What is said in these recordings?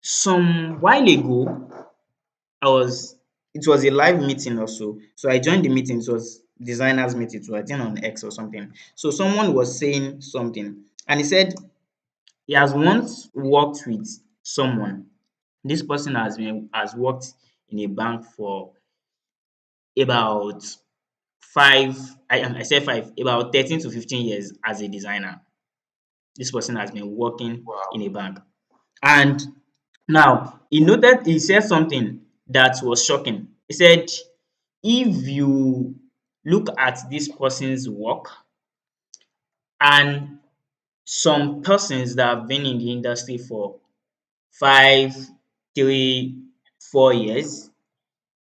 Some while ago, I was it was a live meeting also. So I joined the meeting. It was designers meeting too, I think on X or something. So someone was saying something and he said he has once worked with someone. This person has worked in a bank for about five, I said five, about 13 to 15 years as a designer. This person has been working Wow. in a bank. And now he said something that was shocking. He said, if you look at this person's work and some persons that have been in the industry for 5, 3, 4 years,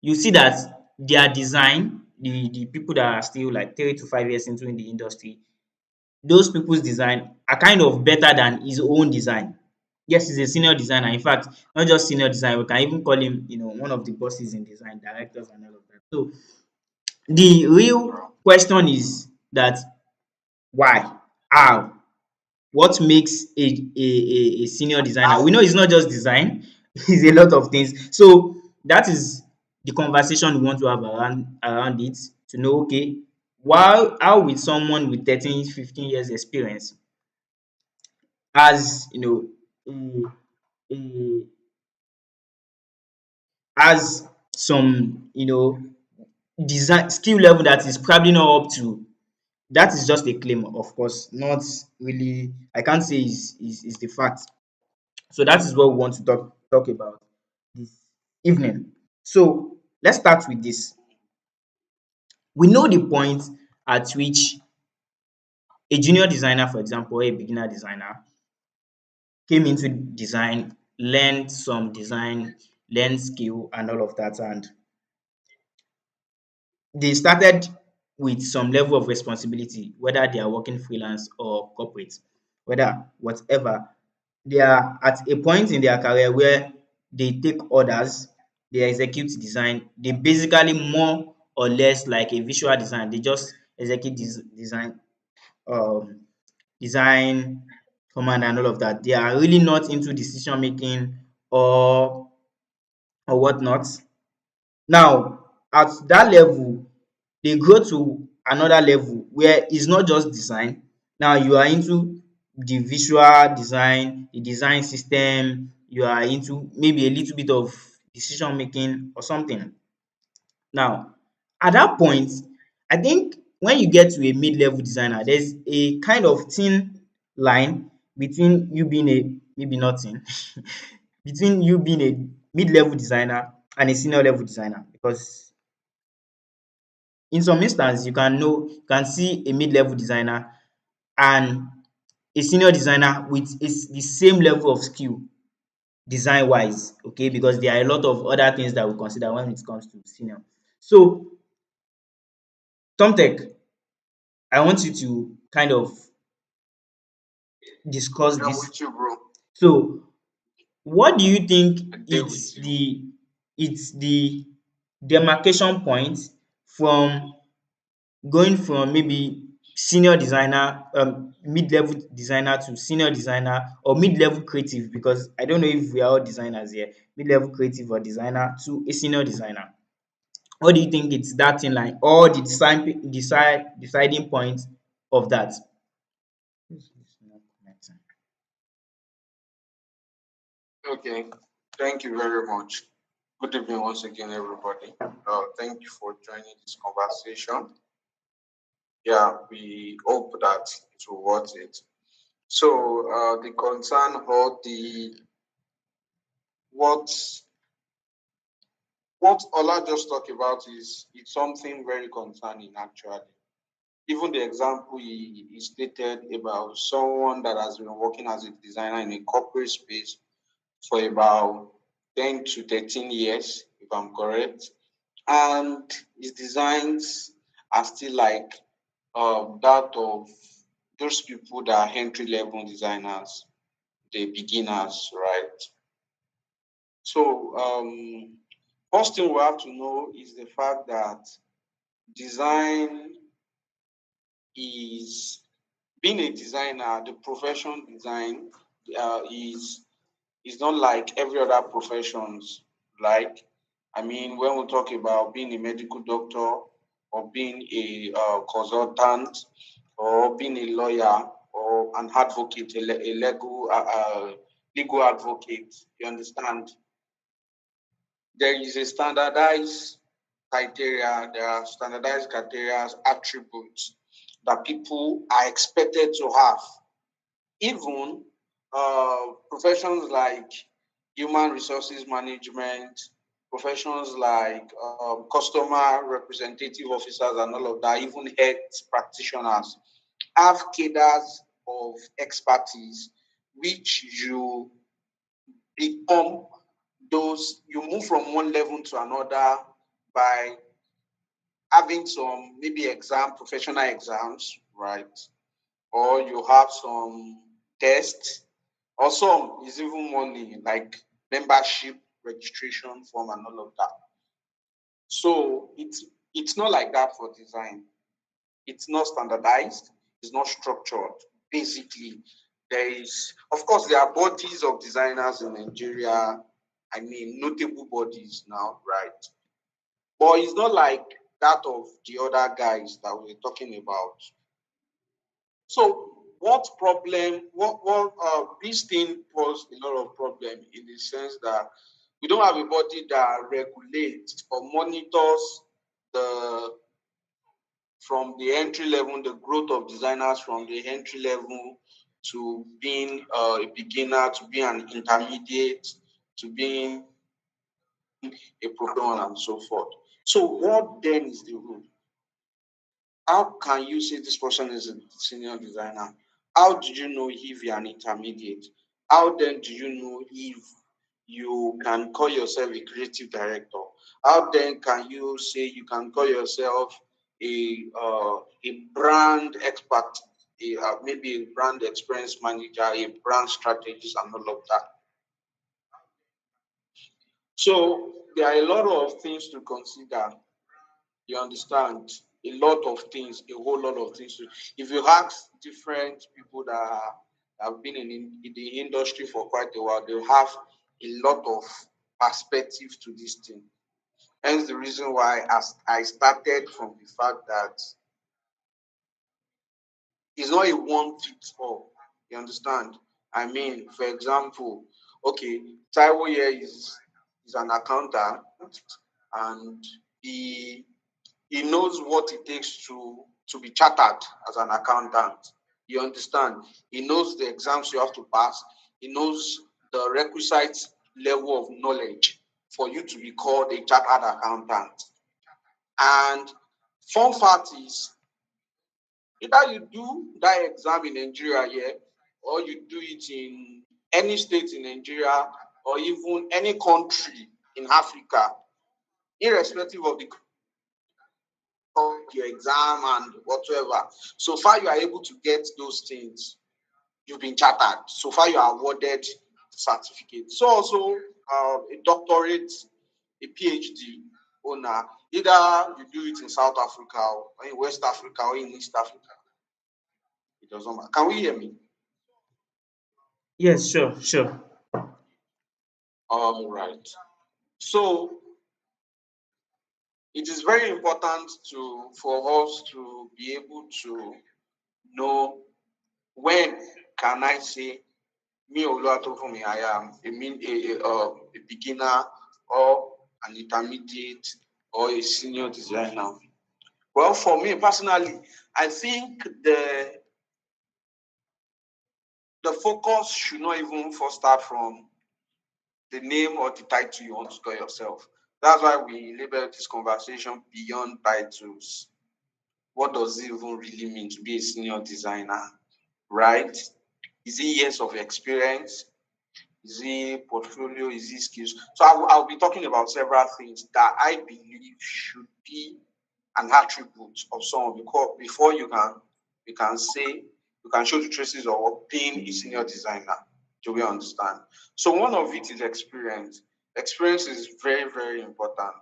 you see that their design, the people that are still like 3 to 5 years into in the industry, those people's design are kind of better than his own design. Yes, he's a senior designer. In fact, not just senior designer, we can even call him, one of the bosses in design, directors and all of that. So the real question is that why? How? What makes a senior designer? We How? know it's not just design, it's a lot of things. So that is the conversation we want to have around it, to know, okay, how will someone with 13, 15 years experience has, a has some, design skill level that is probably not up to. That is just a claim, of course, not really. I can't say is the fact. So that is what we want to talk about this evening. So let's start with this. We know the point at which a junior designer, for example, or a beginner designer, came into design, learned some design, learned skill and all of that, and they started with some level of responsibility, whether they are working freelance or corporate, whether whatever. They are at a point in their career where they take orders, they execute design. They basically more or less like a visual design. They just execute um, design command and all of that. They are really not into decision making or whatnot. Now, at that level, they grow to another level where it's not just design. Now you are into the visual design, the design system, you are into maybe a little bit of decision making or something. Now, at that point, I think when you get to a mid-level designer, there's a kind of thin line between you being a maybe not thin, between you being a mid-level designer and a senior level designer, because in some instance you can see a mid-level designer and a senior designer with is the same level of skill design wise, okay, because there are a lot of other things that we consider when it comes to senior. So Tomtech, I want you to kind of discuss I'm this. with you, bro. So what do you think I'm there with you. it's the demarcation point from going from maybe senior designer, mid-level designer to senior designer, or mid-level creative, because I don't know if we are all designers here, mid-level creative or designer to a senior designer. What do you think it's that in line or the deciding point of that? This is not connecting. Okay. Thank you very much. Good evening once again, everybody. Thank you for joining this conversation. Yeah, we hope that it will worth it. So, the concern or the what what Ola just talked about is it's something very concerning actually. Even the example he stated about someone that has been working as a designer in a corporate space for about 10 to 13 years, if I'm correct. And his designs are still like that of those people that are entry level designers, the beginners, right? So, first thing we have to know is the fact that design is being a designer, the profession design is It's not like every other professions. Like, I mean, when we talk about being a medical doctor or being a consultant or being a lawyer or an advocate, a legal advocate, you understand? There is a standardized criteria, there are standardized criteria, attributes that people are expected to have. Even professions like human resources management, professions like customer representative officers and all of that, even health practitioners have cadres of expertise which you become those, you move from one level to another by having some maybe professional exams, right? Or you have some tests, or some is even money like membership registration form and all of that. So it's not like that for design. It's not standardized, it's not structured. Basically, there is, of course, there are bodies of designers in Nigeria. I mean, notable bodies now, right? But it's not like that of the other guys that we're talking about. So what problem, what this thing poses a lot of problem in the sense that we don't have a body that regulates or monitors the from the entry level, the growth of designers from the entry level to being a beginner, to being an intermediate, to being a professional and so forth. So what then is the rule? How can you say this person is a senior designer? How do you know if you're an intermediate? How then do you know if you can call yourself a creative director? How then can you say you can call yourself a brand expert, maybe a brand experience manager, a brand strategist, and all of that? So there are a lot of things to consider. You understand? A lot of things, a whole lot of things. If you ask different people that have been in the industry for quite a while, they'll have a lot of perspective to this thing. Hence the reason why as I started from the fact that it's not a one fits all. You understand? I mean, for example, okay, Taiwo here is an accountant and he knows what it takes to be chartered as an accountant. You understand? He knows the exams you have to pass. He knows the requisite level of knowledge for you to be called a chartered accountant. And fun fact is, either you do that exam in Nigeria here, or you do it in any state in Nigeria, or even any country in Africa, irrespective of the your exam and whatever. So far, you are able to get those things. You've been chartered. So far, you are awarded certificate. So also a doctorate, a PhD owner, either you do it in South Africa or in West Africa or in East Africa. It doesn't matter. Can we hear me? Yes, sure, sure. All right. So it is very important for us to be able to know when can I say me Oluwatofunmi, I am a beginner or an intermediate or a senior designer. Well, for me personally, I think the focus should not even first start from the name or the title you want to call yourself. That's why we label this conversation beyond titles. What does it even really mean to be a senior designer, right? Is it years of experience? Is it portfolio? Is it skills? So I'll be talking about several things that I believe should be an attribute of someone because before you can say you can show the traces of being a senior designer. Do we understand? So one of it is experience. Experience is very, very important.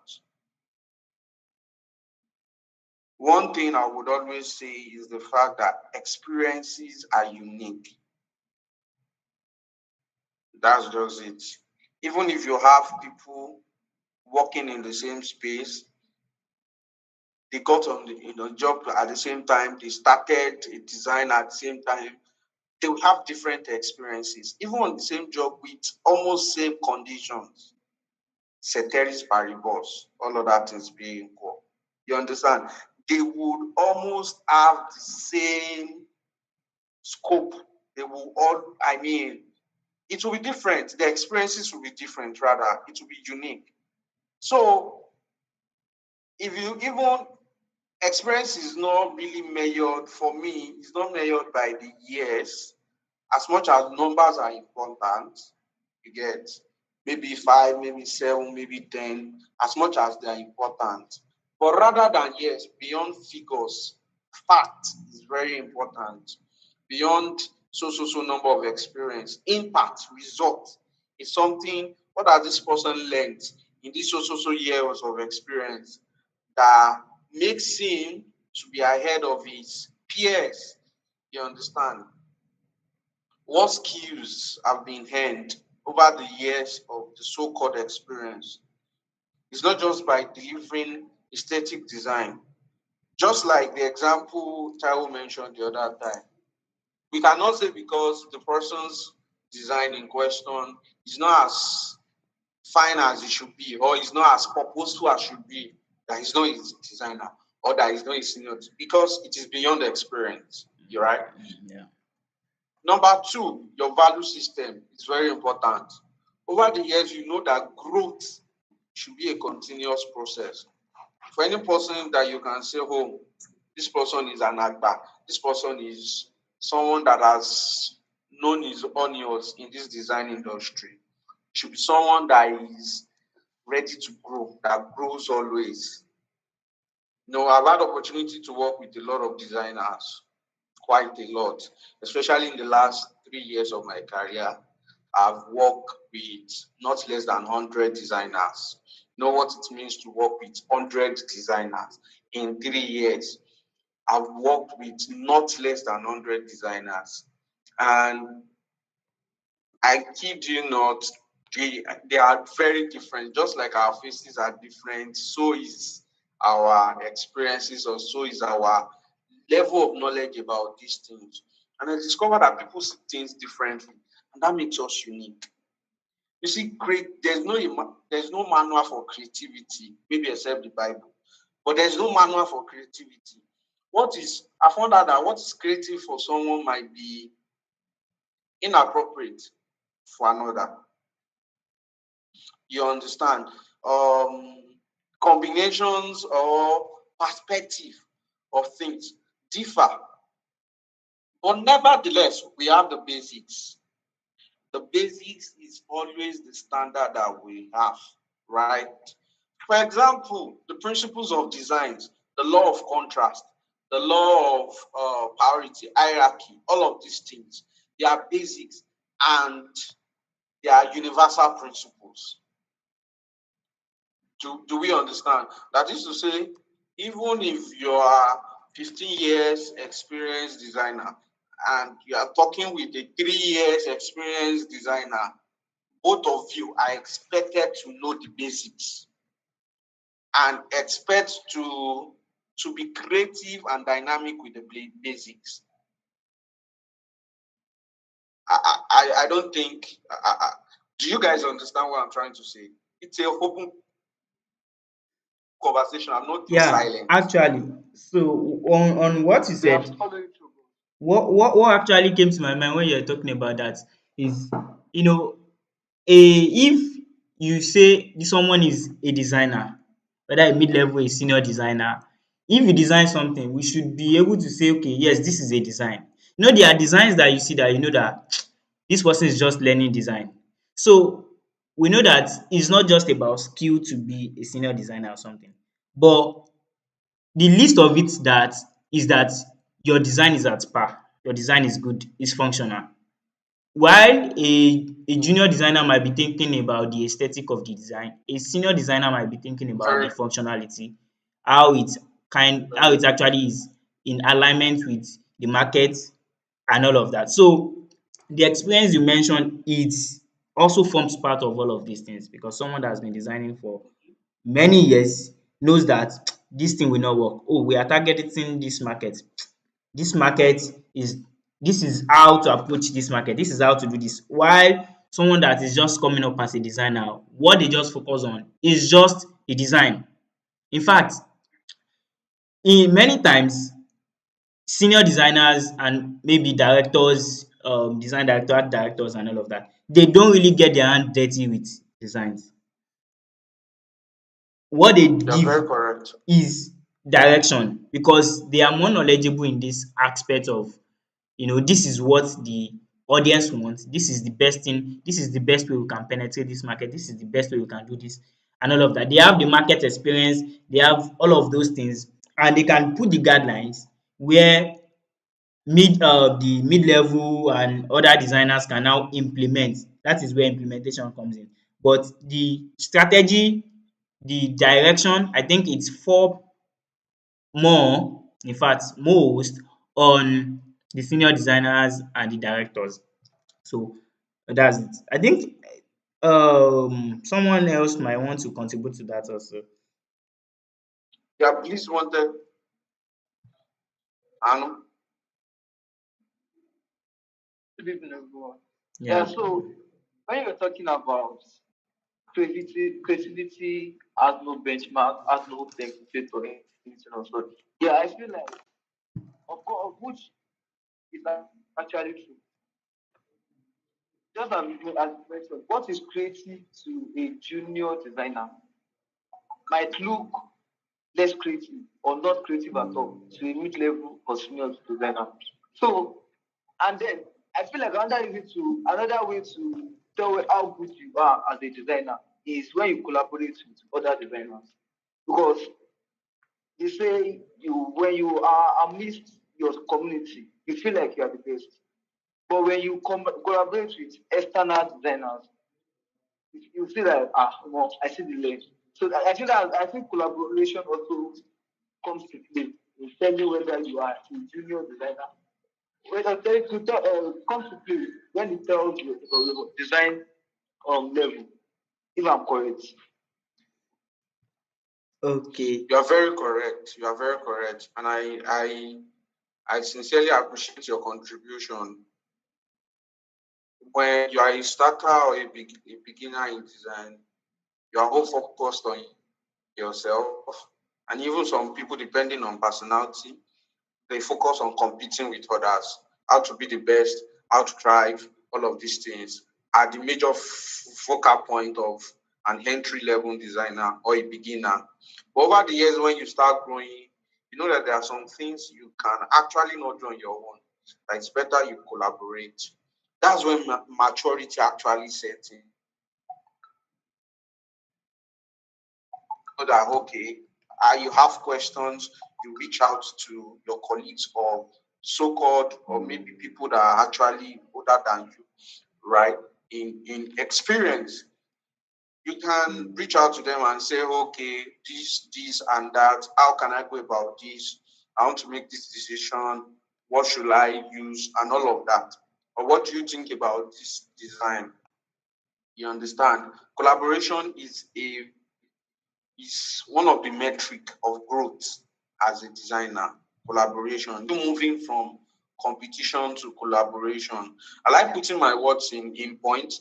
One thing I would always say is the fact that experiences are unique. That's just it. Even if you have people working in the same space, they got on the job at the same time, they started a design at the same time, they will have different experiences, even on the same job with almost same conditions. Ceteris paribus, all of that is being equal. You understand? They would almost have the same scope. They will all, I mean, it will be different. The experiences will be different, rather. It will be unique. So, if you even experience is not really measured for me, it's not measured by the years as much as numbers are important. You get maybe 5, maybe 7, maybe 10, as much as they are important. But rather than yes, beyond figures, fact is very important. Beyond so number of experience, impact, result is something. What has this person learned in this so years of experience that makes him to be ahead of his peers? You understand? What skills have been honed over the years of the so-called experience? It's not just by delivering aesthetic design. Just like the example Taiwo mentioned the other time, we cannot say because the person's design in question is not as fine as it should be, or is not as purposeful as should be, that he's not a designer, or that he's not a senior, because it is beyond experience. You're right. Yeah. Number two, your value system is very important. Over the years, you know that growth should be a continuous process. For any person that you can say, oh, this person is an Agba, this person is someone that has known his onions in this design industry, should be someone that is ready to grow, that grows always. You know, I've had opportunity to work with a lot of designers, quite a lot, especially in the last 3 years of my career. I've worked with not less than 100 designers. You know what it means to work with 100 designers in 3 years? I've worked with not less than 100 designers. And I kid you not, they are very different. Just like our faces are different, so is our experiences, or so is our level of knowledge about these things. And I discovered that people see things differently, and that makes us unique. You see, there's no manual for creativity, maybe except the Bible, but there's no manual for creativity. I found out that what is creative for someone might be inappropriate for another. You understand? Um, Combinations or perspective of things differ, but nevertheless, we have the basics. The basics is always the standard that we have, right? For example, the principles of designs, the law of contrast, the law of priority, hierarchy, all of these things, they are basics and they are universal principles. Do we understand? That is to say, even if you are 15 years experienced designer and you are talking with a 3 years experienced designer, both of you are expected to know the basics and expect to be creative and dynamic with the basics. I don't think. Do you guys understand what I'm trying to say? It's a open conversation. I'm not just Yeah, silent. actually. So on what you They are said, following through. what actually came to my mind when you're talking about that is, you know, if you say someone is a designer, whether a mid-level, a senior designer, if you design something, we should be able to say, okay, yes, this is a design. You know, there are designs that you see that you know that this person is just learning design. So we know that it's not just about skill to be a senior designer or something, but the least of it that is that your design is at par, your design is good, is functional. While a junior designer might be thinking about the aesthetic of the design, a senior designer might be thinking about the Very, functionality, how how very it actually is in alignment with the market and all of that. So the experience you mentioned, also forms part of all of these things, because someone that has been designing for many years knows that this thing will not work. Oh, we are targeting this market. This market is this is how to approach this market. This is how to do this. While someone that is just coming up as a designer, what they just focus on is just the design. In fact, in many times senior designers and maybe directors, design director, art directors and all of that, they don't really get their hand dirty with designs. What they You're give very correct. is direction, because they are more knowledgeable in this aspect of, this is what the audience wants, this is the best thing, this is the best way we can penetrate this market, this is the best way we can do this and all of that. They have the market experience, they have all of those things, and they can put the guidelines where the mid-level and other designers can now implement. That is where implementation comes in. But the strategy, the direction, I think it's fall more, in fact most, on the senior designers and the directors. So that's it. I think someone else might want to contribute to that also. Yeah, please wanted Anu. Good evening, everyone. Yeah, Yeah. so when you're talking about creativity has no benchmark, has no template or anything of sort. Yeah, I feel like, of course, which is actually true. Just as you mentioned, what is creative to a junior designer might look less creative or not creative at all to a mid-level or senior designer. So, and then I feel like another way to tell how good you are as a designer is when you collaborate with other designers. Because they say when you are amidst your community, you feel like you are the best. But when you collaborate with external designers, you feel like well, I see the lens. So I think collaboration also comes to play in telling whether you are a junior designer. Whether comes to play when it tells you your design level, if I'm correct. Okay. You are very correct. You are very correct. And I sincerely appreciate your contribution. When you are a starter or a beginner in design, you are all focused on yourself. And even some people, depending on personality, they focus on competing with others, how to be the best, how to thrive, all of these things are the major focal point of an entry level designer or a beginner. But over the years, when you start growing, you know that there are some things you can actually not do on your own. That it's better you collaborate. That's when maturity actually sets in. So that okay, you have questions, you reach out to your colleagues or so-called or maybe people that are actually older than you, right? In experience, you can reach out to them and say, okay, this, and that. How can I go about this? I want to make this decision. What should I use? And all of that. Or what do you think about this design? You understand? Collaboration is one of the metric of growth as a designer. Collaboration, you moving from competition to collaboration. I like putting my words in point.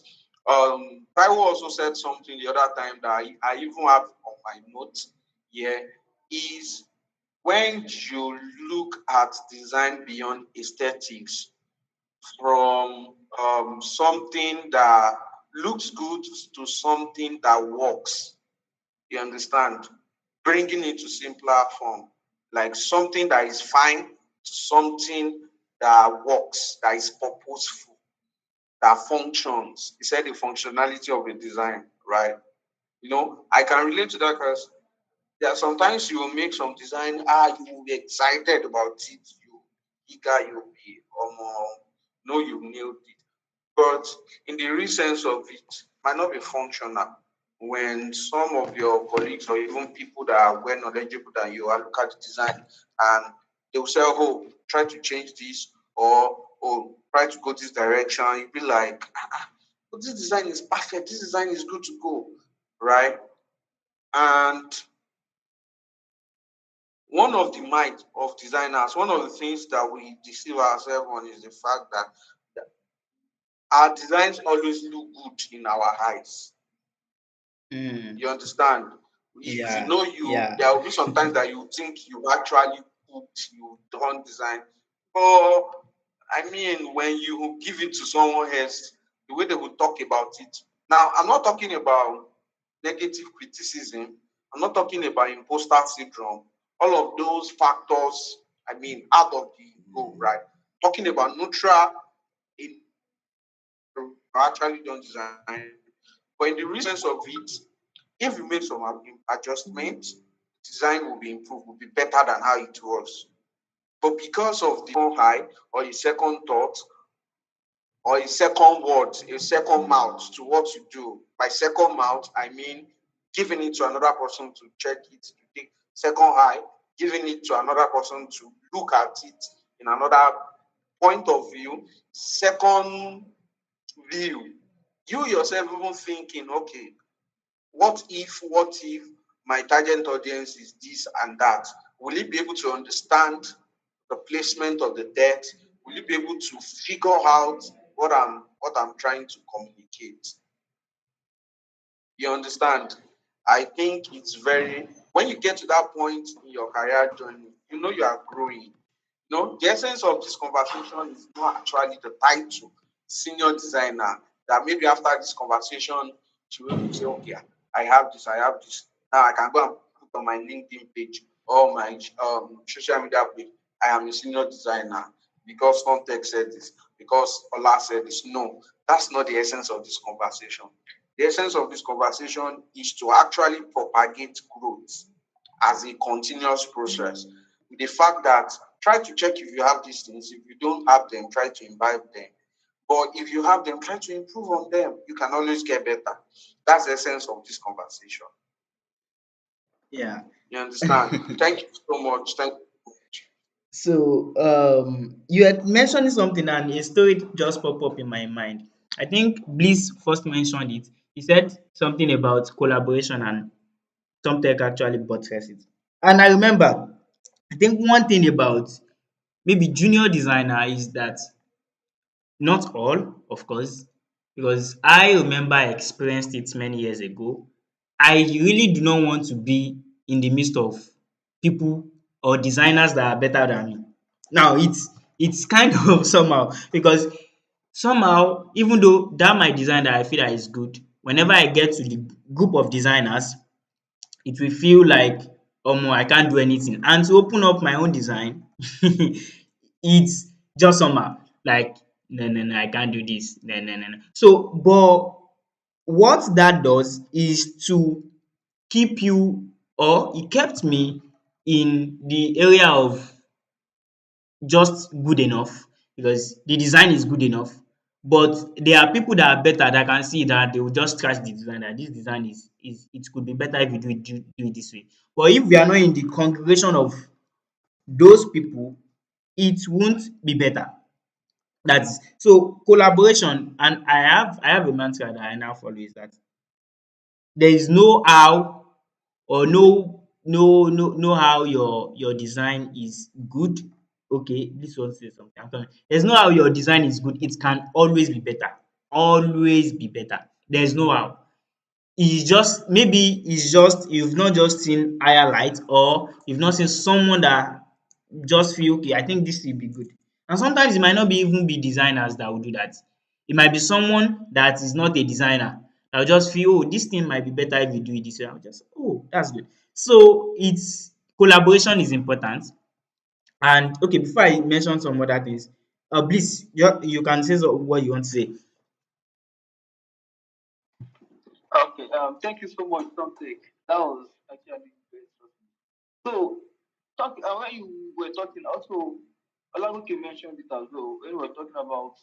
Taiwo also said something the other time that I even have on my notes here is when you look at design beyond aesthetics, from something that looks good to something that works, you understand? Bringing it to simpler form, like something that is fine to something that works, that is purposeful, that functions. He said the functionality of a design, right? I can relate to that because there are sometimes you will make some design, you will be excited about it, you eager, you'll be no, you nailed it. But in the real sense of it, might not be functional. When some of your colleagues or even people that are well knowledgeable than you are look at the design and they will say, oh, try to change this or try to go this direction, you'll be like, "Oh, this design is perfect, this design is good to go," right? And one of the might of designers, one of the things that we deceive ourselves on is the fact that our designs always look good in our eyes. Mm. You understand? If you Yeah, know you, yeah. there will be sometimes that you think you actually cooked, you done design. But I mean, when you give it to someone else, the way they will talk about it. Now, I'm not talking about negative criticism. I'm not talking about imposter syndrome. All of those factors, I mean, out of the go, right? Talking about neutral in actually done design. But in the real sense of it, if you make some adjustment, design will be improved, will be better than how it was. But because of the high or a second thought or a second word, a second mouth to what you do. By second mouth, I mean giving it to another person to check it, to take second eye, giving it to another person to look at it in another point of view, second view. You yourself even thinking, okay, what if my target audience is this and that? Will it be able to understand the placement of the text? Will you be able to figure out what I'm trying to communicate? You understand? I think it's very when you get to that point in your career journey, you know you are growing. No, the essence of this conversation is not actually the title, senior designer. That maybe after this conversation, she will say, okay, I have this. Now I can go and put on my LinkedIn page or my social media page. I am a senior designer because context said this, because Ola said this. No, that's not the essence of this conversation. The essence of this conversation is to actually propagate growth as a continuous process. The fact that try to check if you have these things. If you don't have them, try to imbibe them. But if you have them, try to improve on them. You can always get better. That's the essence of this conversation. Yeah. You understand? Thank you so much. Thank you. So you had mentioned something and a story just popped up in my mind. I think Bliss first mentioned it. He said something about collaboration and Tom Tech actually buttressed it. And I remember, I think one thing about maybe junior designer is that not all, of course, because I remember I experienced it many years ago. I really do not want to be in the midst of people or designers that are better than me. Now it's kind of somehow because somehow even though that my design that I feel that is good, whenever I get to the group of designers, it will feel like I can't do anything. And to open up my own design, it's just somehow like no, I can't do this. No. So but what that does is to keep you or it kept me in the area of just good enough because the design is good enough. But there are people that are better that can see that they will just scratch the design that this design is it could be better if you do it this way. But if we are not in the congregation of those people, it won't be better. That's so collaboration, and I have a mantra that I now follow is that there is no how or no how your design is good. Okay, this one says something. I'm coming. There's no how your design is good. It can always be better. Always be better. There's no how. It's just maybe it's just you've not just seen higher light or you've not seen someone that just feel okay, I think this will be good. And sometimes it might not be even be designers that will do that. It might be someone that is not a designer that will just feel, oh, this thing might be better if you do it this way. I'll just, oh, that's good. So it's collaboration is important. And okay, before I mention some other things, please, you can say what you want to say. Okay, thank you so much, Tomtek. That was actually very interesting. So, when you were talking, also, Olabuke mentioned it as well, when we were talking about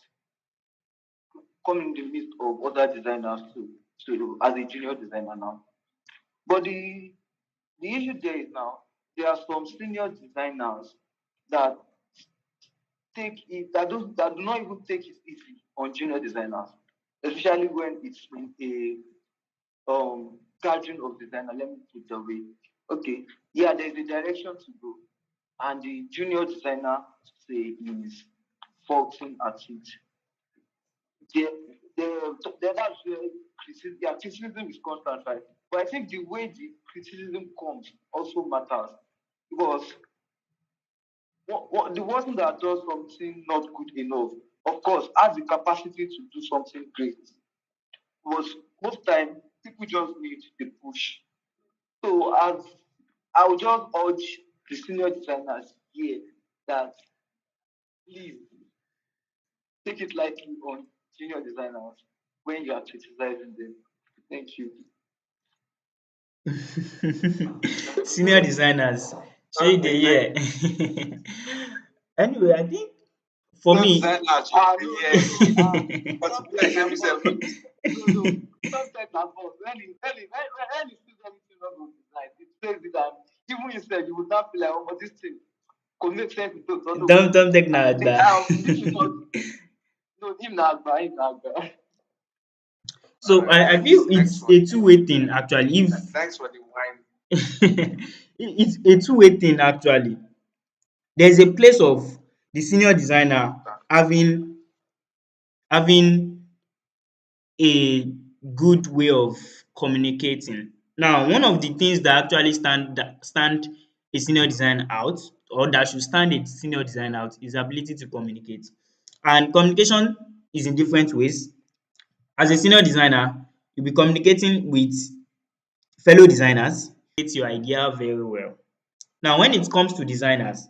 coming in the midst of other designers too, so as a junior designer now. But the issue there is now, there are some senior designers that that do not even take it easy on junior designers. especially when it's in a gathering of designer. Let me put it that way. Okay, yeah, there's a direction to go, and the junior designer say is faulting at it. There, that's where criticism, yeah, criticism is constant, right? But I think the way the criticism comes also matters because the person that does something not good enough, of course, has the capacity to do something great. Because most time people just need the push. So as I would just urge the senior designers here that please take it lightly on junior designers when you are criticizing them. Thank you. Senior designers, shey Okay, dey thank hear? Anyway, I think for you. me, Designer, No, yeah. no, no. But Sometimes like na them boss. self no be No, no. Sometimes na boss. When he sees everything not go design, it says it and even you said you would not feel like, oh, but this thing could make sense to those. No, don't take na agba. this is not, no, him na agba, him na agba. So alright, I feel thanks it's for a two-way thing actually. If thanks for the wine. it's a two-way thing actually. There's a place of the senior designer having a good way of communicating. Now, one of the things that actually stand a senior design out, or that should stand a senior design out, is ability to communicate. And communication is in different ways. As a senior designer, you'll be communicating with fellow designers, communicate your idea very well. Now, when it comes to designers,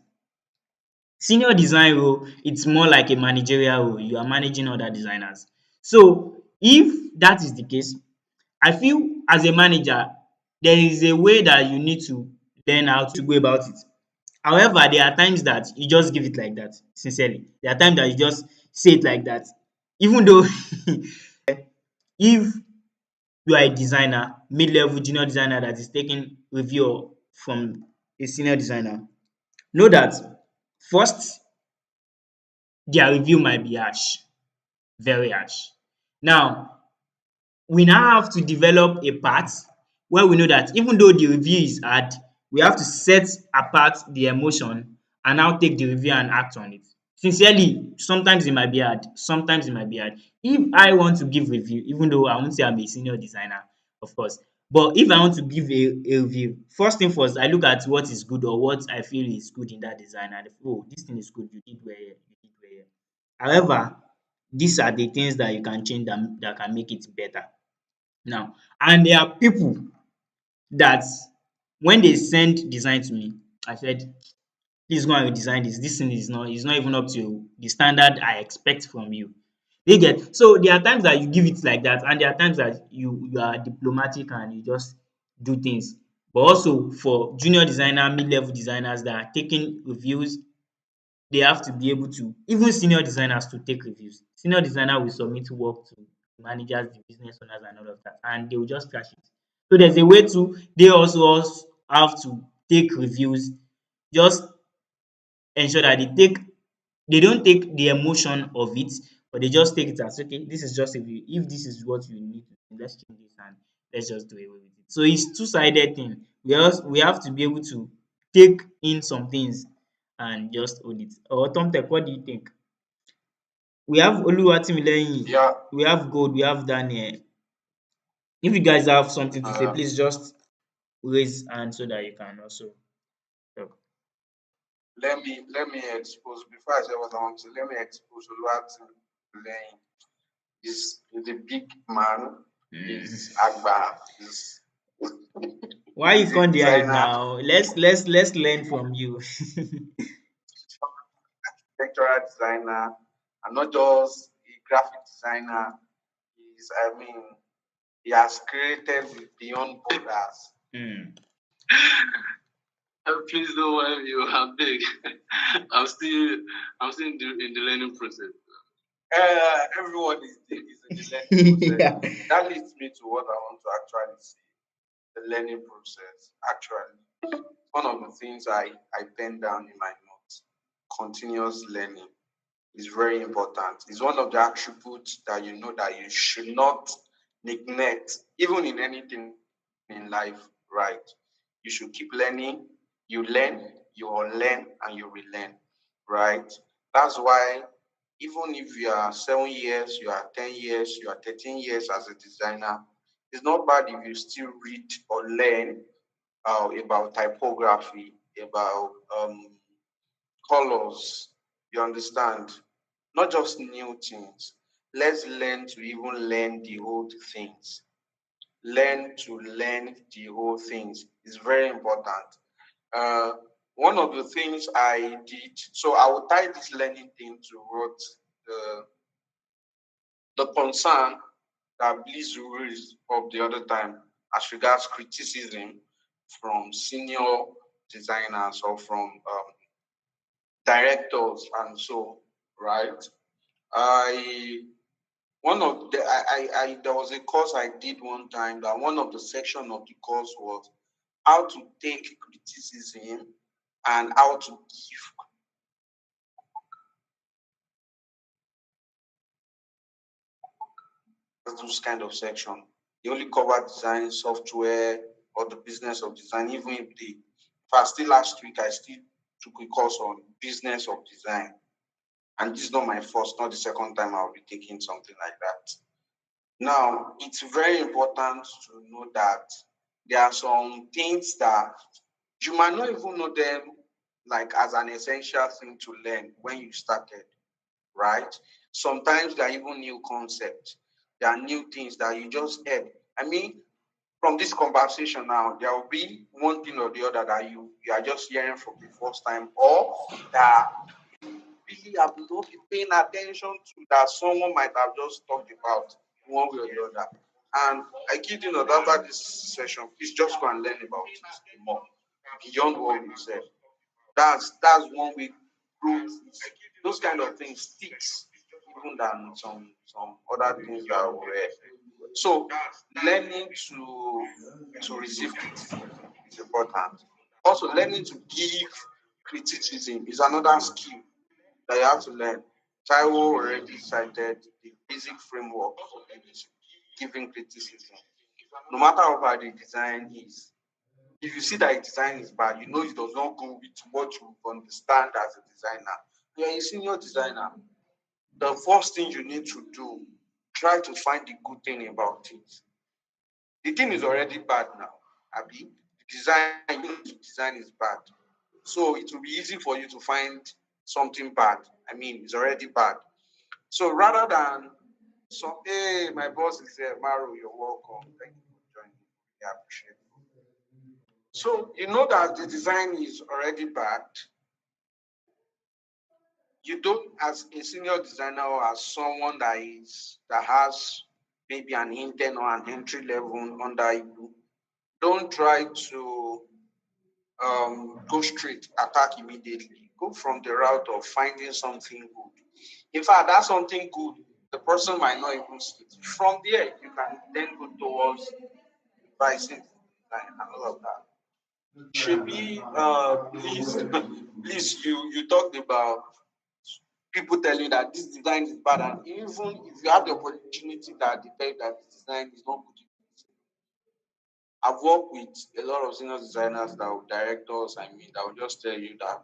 senior design role, it's more like a managerial role. You are managing other designers. So if that is the case, I feel as a manager, there is a way that you need to learn how to go about it. However, there are times that you just give it like that, sincerely. There are times that you just say it like that. Even though if you are a designer, mid-level junior designer that is taking review from a senior designer, know that first, their review might be harsh, very harsh. Now, we now have to develop a part where we know that even though the review is hard, we have to set apart the emotion and now take the review and act on it. Sincerely, sometimes it might be hard, sometimes it might be hard. If I want to give review, even though I won't say I'm a senior designer, of course, but if I want to give a review, first thing first, I look at what is good or what I feel is good in that design, and oh, this thing is good, you did well here, you did well here. However, these are the things that you can change that can make it better. Now, and there are people that when they send design to me, I said, please go and redesign this. This thing is not even up to the standard I expect from you. They get, so there are times that you give it like that, and there are times that you are diplomatic and you just do things. But also for junior designer, mid-level designers that are taking reviews, they have to be able to, even senior designers, to take reviews. Senior designer will submit work to managers, the business owners and all of that, and they will just trash it. So there's a way to, they also have to take reviews, just ensure that they don't take the emotion of it, but they just take it as, okay, this is just a review. If this is what you need to do, let's change this and let's just do away with it. So it's two-sided thing. We have to be able to take in some things and just hold it. Or Tomtek, what do you think? We have Oluwatimileyin, Yeah, we have Gold, we have Daniel. If you guys have something to say, uh, please just raise hand so that you can also talk. let me expose before I say what I want to. Let me expose Oluwati Lane. He's a big man. He's Mm. Agba. Why you He's a come dey hide designer, now? Let's learn from you. architectural designer, and not just a graphic designer. I mean, he has created beyond borders. Mm. Please don't mind me. I'm big. I'm still, I'm still in the learning process. Everyone is in the learning process. Yeah. That leads me to what I want to actually say. The learning process. Actually, one of the things I pen down in my notes: continuous learning. is very important. It's one of the attributes that you know that you should not neglect, even in anything in life, right? You should keep learning. You learn, you unlearn, and you relearn, right? That's why even if you are 7 years, you are 10 years, you are 13 years as a designer, it's not bad if you still read or learn about typography, about colors. You understand? Not just new things. Let's learn to even learn the old things. Learn to learn the old things is very important. Uh, One of the things I did, so I will tie this learning thing to what the concern that Bliss raised of the other time as regards criticism from senior designers or from directors and so, right? I one of the I there was a course I did one time that one of the section of the course was how to take criticism and how to give those kind of section. They only cover design, software, or the business of design. Even if they, in fact, still last week I still took a course on business of design, and this is not my first, not the second time I'll be taking something like that. Now, it's very important to know that there are some things that you might not even know them like as an essential thing to learn when you started, right? Sometimes there are even new concepts. There are new things that you just heard. I mean, from this conversation now, there will be one thing or the other that you are just hearing for the first time, or that really have not been paying attention to that someone might have just talked about one way or the other. And I kid you not, after this session, please just go and learn about it more beyond what we said. That's one way growth is. Those kind of things sticks even than some other things that were. So learning to receive criticism is important. Also, learning to give criticism is another skill that you have to learn. Taiwo already cited the basic framework for giving criticism. No matter how bad the design is, if you see that a design is bad, you know it does not go with what you understand as a designer. You're a senior designer. The first thing you need to do, try to find the good thing about it. The thing is already bad now, Abby. The design is bad. So it will be easy for you to find something bad. I mean, it's already bad. So rather than hey, my boss is there, Maro, you're welcome. Thank you for joining. I appreciate it. So you know that the design is already bad. You don't, as a senior designer or as someone that has maybe an intern or an entry level under you, don't try to go straight, attack immediately. Go from the route of finding something good. In fact, that's something good. The person might not even see it. From there, you can then go towards pricing and all of that. Shebi, please, please, you talked about people tell you that this design is bad, and even if you have the opportunity that they tell you that this design is not good. I've worked with a lot of senior designers that will directors, I mean, that will just tell you that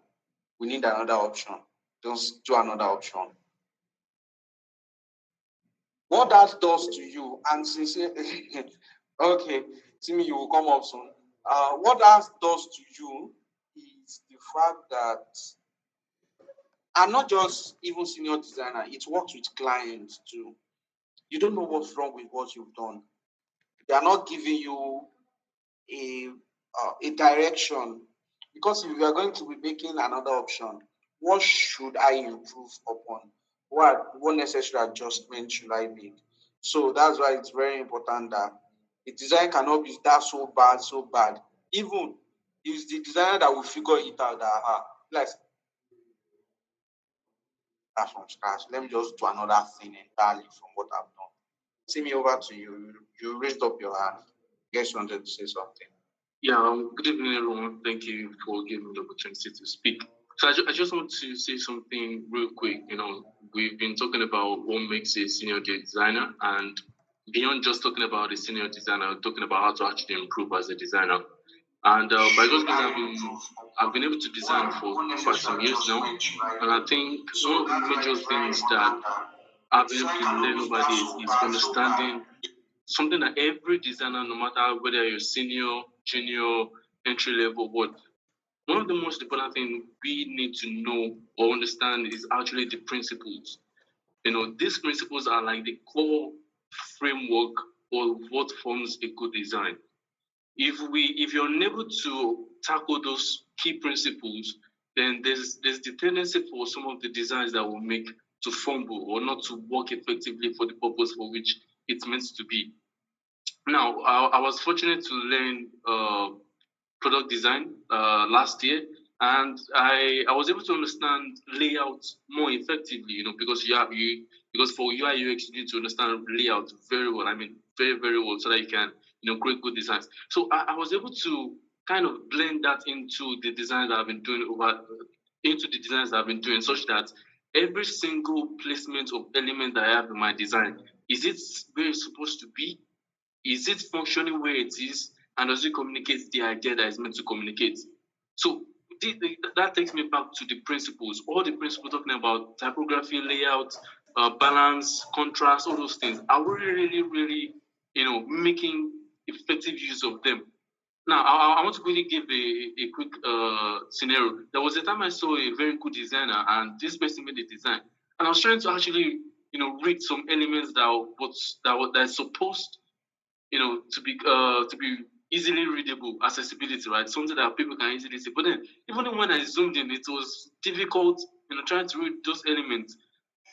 we need another option. Just do another option. What that does to you, and sincerely, okay, Timmy, you will come up soon. What that does to you is the fact that, and not just even senior designer, it works with clients too. You don't know what's wrong with what you've done. They are not giving you a direction, because if you are going to be making another option, what should I improve upon? What necessary adjustment should I make? So that's why it's very important that the design cannot be that so bad. Even it's the designer that will figure it out that let's start from scratch. Let me just do another thing entirely from what I've done. See me over to you. You raised up your hand. Guess you wanted to say something. Yeah, good evening, everyone. Thank you for giving me the opportunity to speak. So I just want to say something real quick. We've been talking about what makes a senior designer, and beyond just talking about a senior designer, we're talking about how to actually improve as a designer. And by God's grace, I've been able to design for quite some years now, and I think one of the major things that I've been able to learn over this is understanding something that every designer, no matter whether you're senior, junior, entry level, what one of the most important things we need to know or understand is actually the principles. These principles are like the core framework of what forms a good design. If you're unable to tackle those key principles, then there's the tendency for some of the designs that will make to fumble or not to work effectively for the purpose for which it's meant to be. Now, I was fortunate to learn product design last year, and I was able to understand layout more effectively. Because because for UI UX you need to understand layout very well. I mean, very very well, so that you can create good designs. So I was able to kind of blend that into the designs that I've been doing into the designs that I've been doing, such that every single placement of element that I have in my design, is it where it's supposed to be? Is it functioning where it is? And does it communicate the idea that it's meant to communicate? So that takes me back to the principles. All the principles talking about typography, layout, balance, contrast, all those things. Are we really, really, making effective use of them? Now, I want to really give a quick scenario. There was a time I saw a very good designer, and this person made a design, and I was trying to actually, read some elements that is supposed to be easily readable, accessibility, right? Something that people can easily see. But then, even when I zoomed in, it was difficult, trying to read those elements.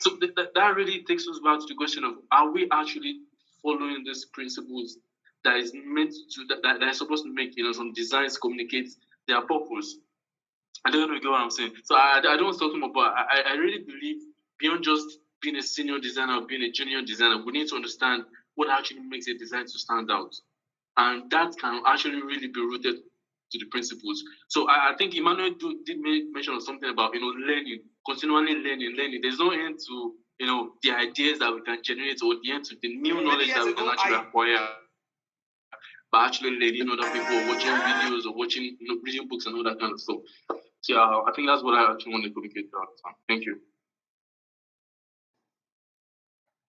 So that really takes us back to the question of, are we actually following these principles that is meant to that is supposed to make some designs communicate their purpose? I don't know if you get what I'm saying. So I don't want to talk more, but I really believe beyond just being a senior designer or being a junior designer, we need to understand what actually makes a design to stand out. And that can actually really be rooted to the principles. So I think Emmanuel did mention something about learning, continually learning. There's no end to the ideas that we can generate, or the end to the new knowledge that we can actually acquire by actually learning other people, or watching videos, or watching reading books and all that kind of stuff. So yeah, I think that's what I actually want to communicate at the time. Thank you.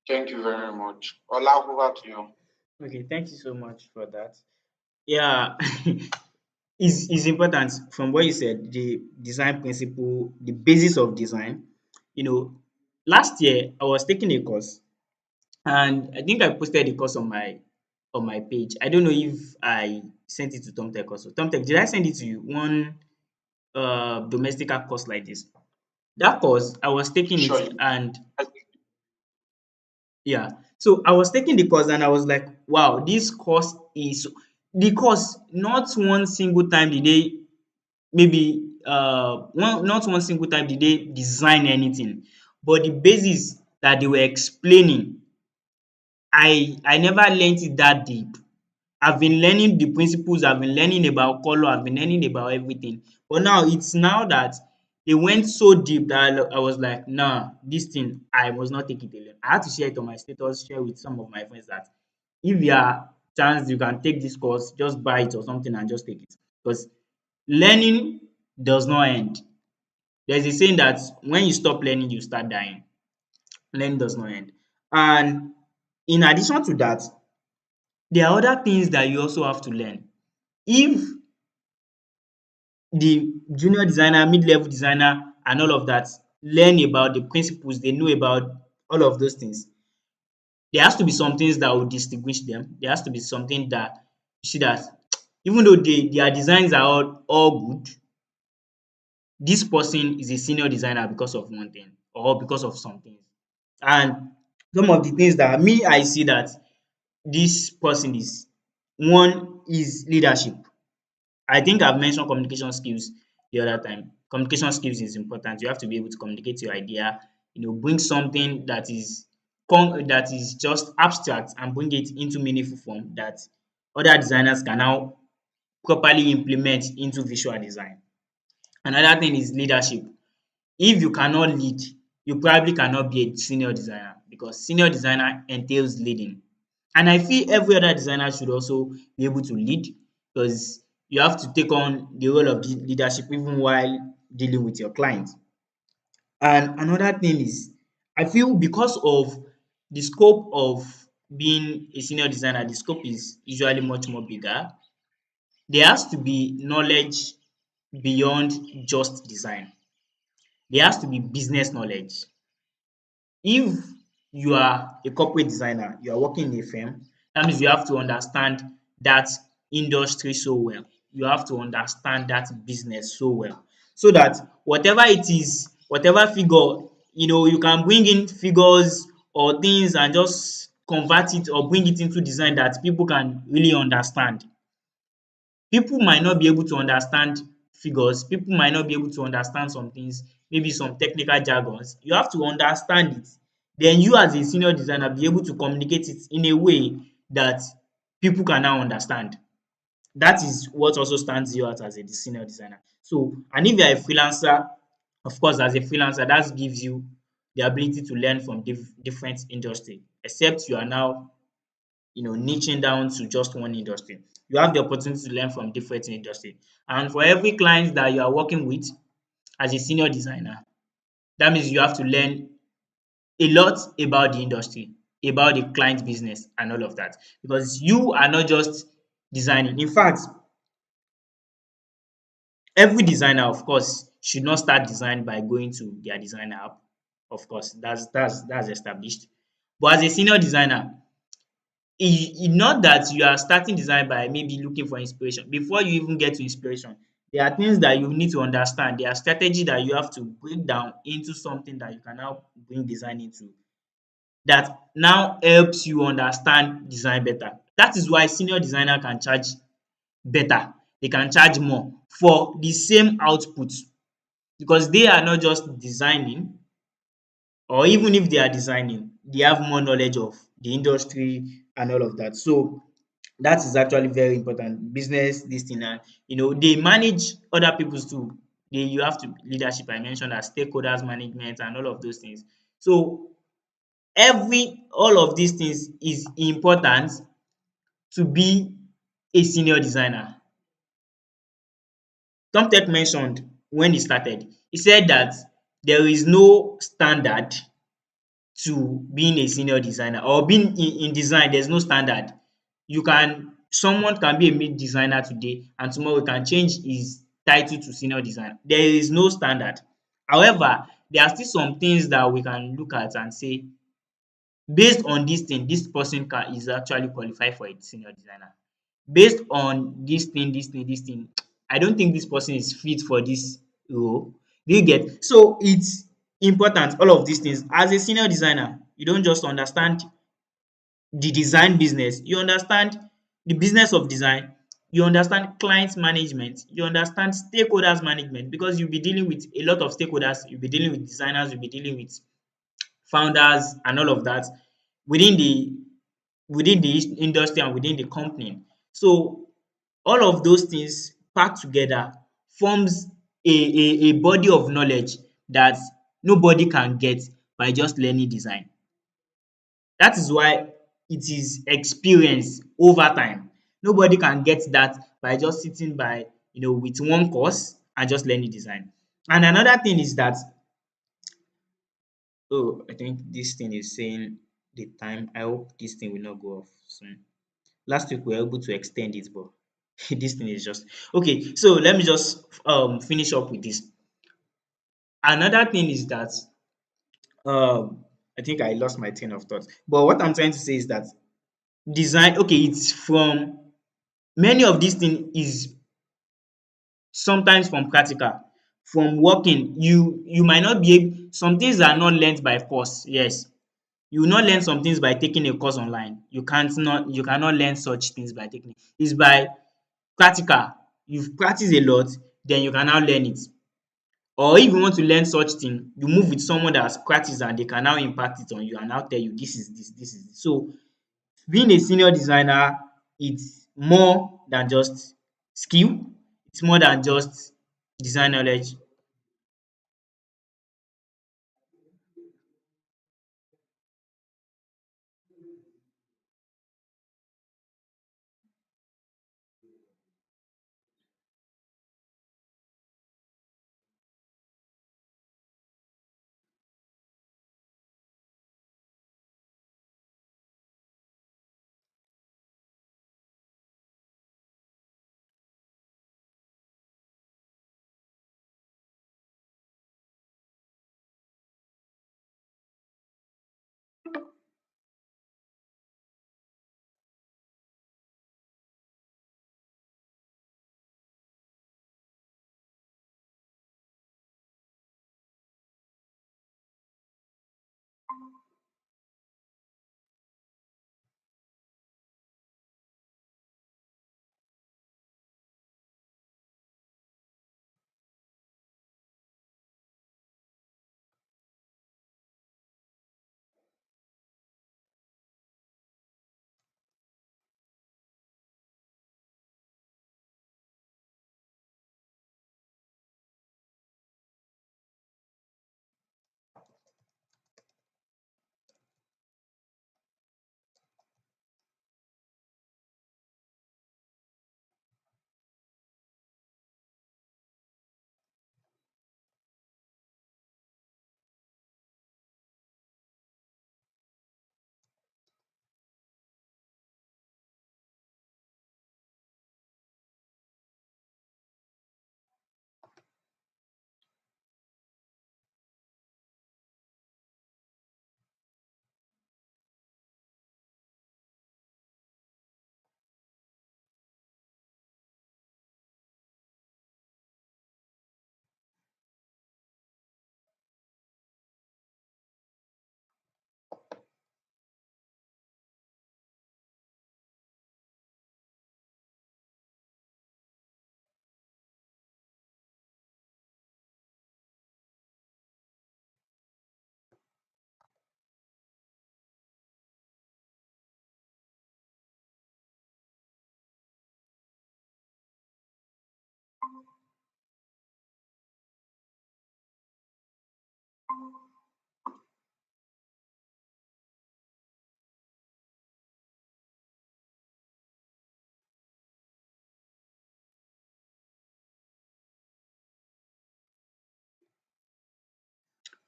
Thank you very much. Ola, over to you. Okay, thank you so much for that. Yeah, it's important from what you said, the design principle, the basis of design. You know, last year I was taking a course, and I think I posted the course on my page. I don't know if I sent it to TomTech also. TomTech, did I send it to you? One domestic app course like this. That course, I was taking Sure. it, and I yeah. So I was taking the course, and I was like, wow, this course is the course, not one single time did they maybe not one single time did they design anything, but the basis that they were explaining, I never learnt it that deep. I've been learning the principles, I've been learning about color, I've been learning about everything. But now it's now that they went so deep that I was like, nah, this thing, I must not take it alone. I had to share it on my status, share with some of my friends that if you are chance you can take this course, just buy it or something and just take it. Because learning does not end. There's a saying that when you stop learning, you start dying. Learning does not end. And in addition to that, there are other things that you also have to learn. If the junior designer, mid-level designer and all of that learn about the principles, they know about all of those things, there has to be some things that will distinguish them. There has to be something that you see that even though their designs are all good, this person is a senior designer because of one thing or because of some things. And some of the things that me I see that this person is, one is leadership. I think I've mentioned communication skills the other time. Communication skills is important. You have to be able to communicate your idea, bring something that is that is just abstract and bring it into meaningful form that other designers can now properly implement into visual design. Another thing is leadership. If you cannot lead, you probably cannot be a senior designer, because senior designer entails leading. And I feel every other designer should also be able to lead, because you have to take on the role of leadership even while dealing with your client. And another thing is, I feel because of the scope of being a senior designer, the scope is usually much more bigger. There has to be knowledge beyond just design. There has to be business knowledge. If you are a corporate designer, you are working in a firm, that means you have to understand that industry so well. You have to understand that business so well. So that whatever it is, whatever figure, you can bring in figures or things and just convert it or bring it into design that people can really understand. People might not be able to understand figures, people might not be able to understand some things, maybe some technical jargons. You have to understand it. Then you as a senior designer be able to communicate it in a way that people can now understand. That is what also stands you out as a senior designer. So, and if you are a freelancer, of course, as a freelancer, that gives you the ability to learn from different industry, except you are now niching down to just one industry. You have the opportunity to learn from different industry. And for every client that you are working with as a senior designer, that means you have to learn a lot about the industry, about the client business and all of that. Because you are not just designing. In fact, every designer, of course, should not start design by going to their designer app. Of course, that's established. But as a senior designer, not that you are starting design by maybe looking for inspiration. Before you even get to inspiration, there are things that you need to understand. There are strategy that you have to break down into something that you can now bring design into, that now helps you understand design better. That is why senior designer can charge better. They can charge more for the same output, because they are not just designing, or even if they are designing, they have more knowledge of the industry and all of that. So that is actually very important. Business, this thing, and they manage other people's too. You have to leadership. I mentioned as stakeholders management and all of those things. So every all of these things is important to be a senior designer. Tom Tech mentioned when he started, he said that there is no standard to being a senior designer, or being in design. There's no standard. Someone can be a mid designer today and tomorrow can change his title to senior designer. There is no standard. However, there are still some things that we can look at and say, based on this thing, this person is actually qualified for a senior designer. Based on this thing, I don't think this person is fit for this role. Do you get? So it's important, all of these things. As a senior designer, you don't just understand the design business, you understand the business of design, you understand client management, you understand stakeholders management, because you'll be dealing with a lot of stakeholders, you'll be dealing with designers, you'll be dealing with founders and all of that within the industry and within the company. So all of those things packed together forms a body of knowledge that nobody can get by just learning design. That is why it is experience over time. Nobody can get that by just sitting by with one course and just learning design. And another thing is that, oh, I think this thing is saying the time. I hope this thing will not go off soon. Last week we were able to extend it, but this thing is just okay. So let me just finish up with this. Another thing is that I think I lost my train of thought. But what I'm trying to say is that design, okay, it's from many of these things is sometimes from practical, from working. You might not be able, some things are not learnt by course. Yes, you will not learn some things by taking a course online. You cannot learn such things by taking it. It's by practical. You've practiced a lot, then you can now learn it. Or if you want to learn such thing, you move with someone that has practiced and they can now impact it on you and now tell you this is this is this. So being a senior designer, it's more than just skill, it's more than just design knowledge.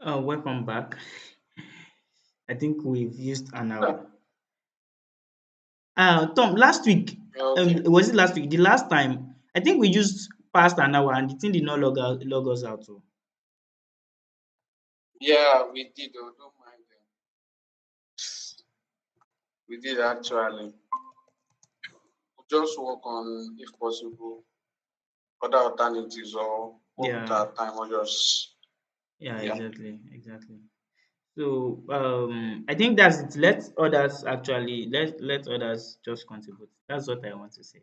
Welcome back. I think we've used an hour. Tom, last week, Okay. was it last week? The last time, I think we used past an hour and the thing did not log us out. Oh. Yeah, we did. Oh, don't mind them. We did actually. We just work on, if possible, other alternatives or work with Yeah, our time or just, yeah, yeah. exactly. So I think that's it. Let others just contribute. That's what I want to say.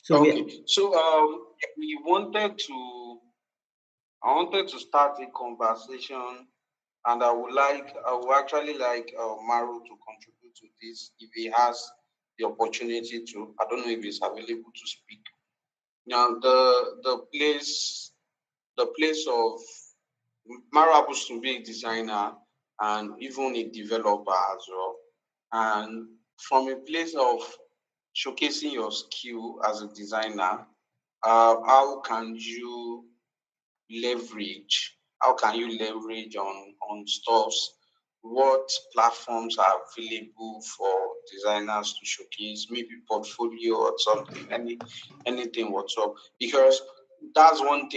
So we Okay. So we wanted to I wanted to start a conversation, and I would actually like Maru to contribute to this if he has the opportunity to. I don't know if he's available to speak. Now, the place of Maru happens to be a designer and even a developer as well. And from a place of showcasing your skill as a designer, how can you how can you leverage on stuffs? What platforms are available for designers to showcase, maybe portfolio or something, anything whatsoever? Because that's one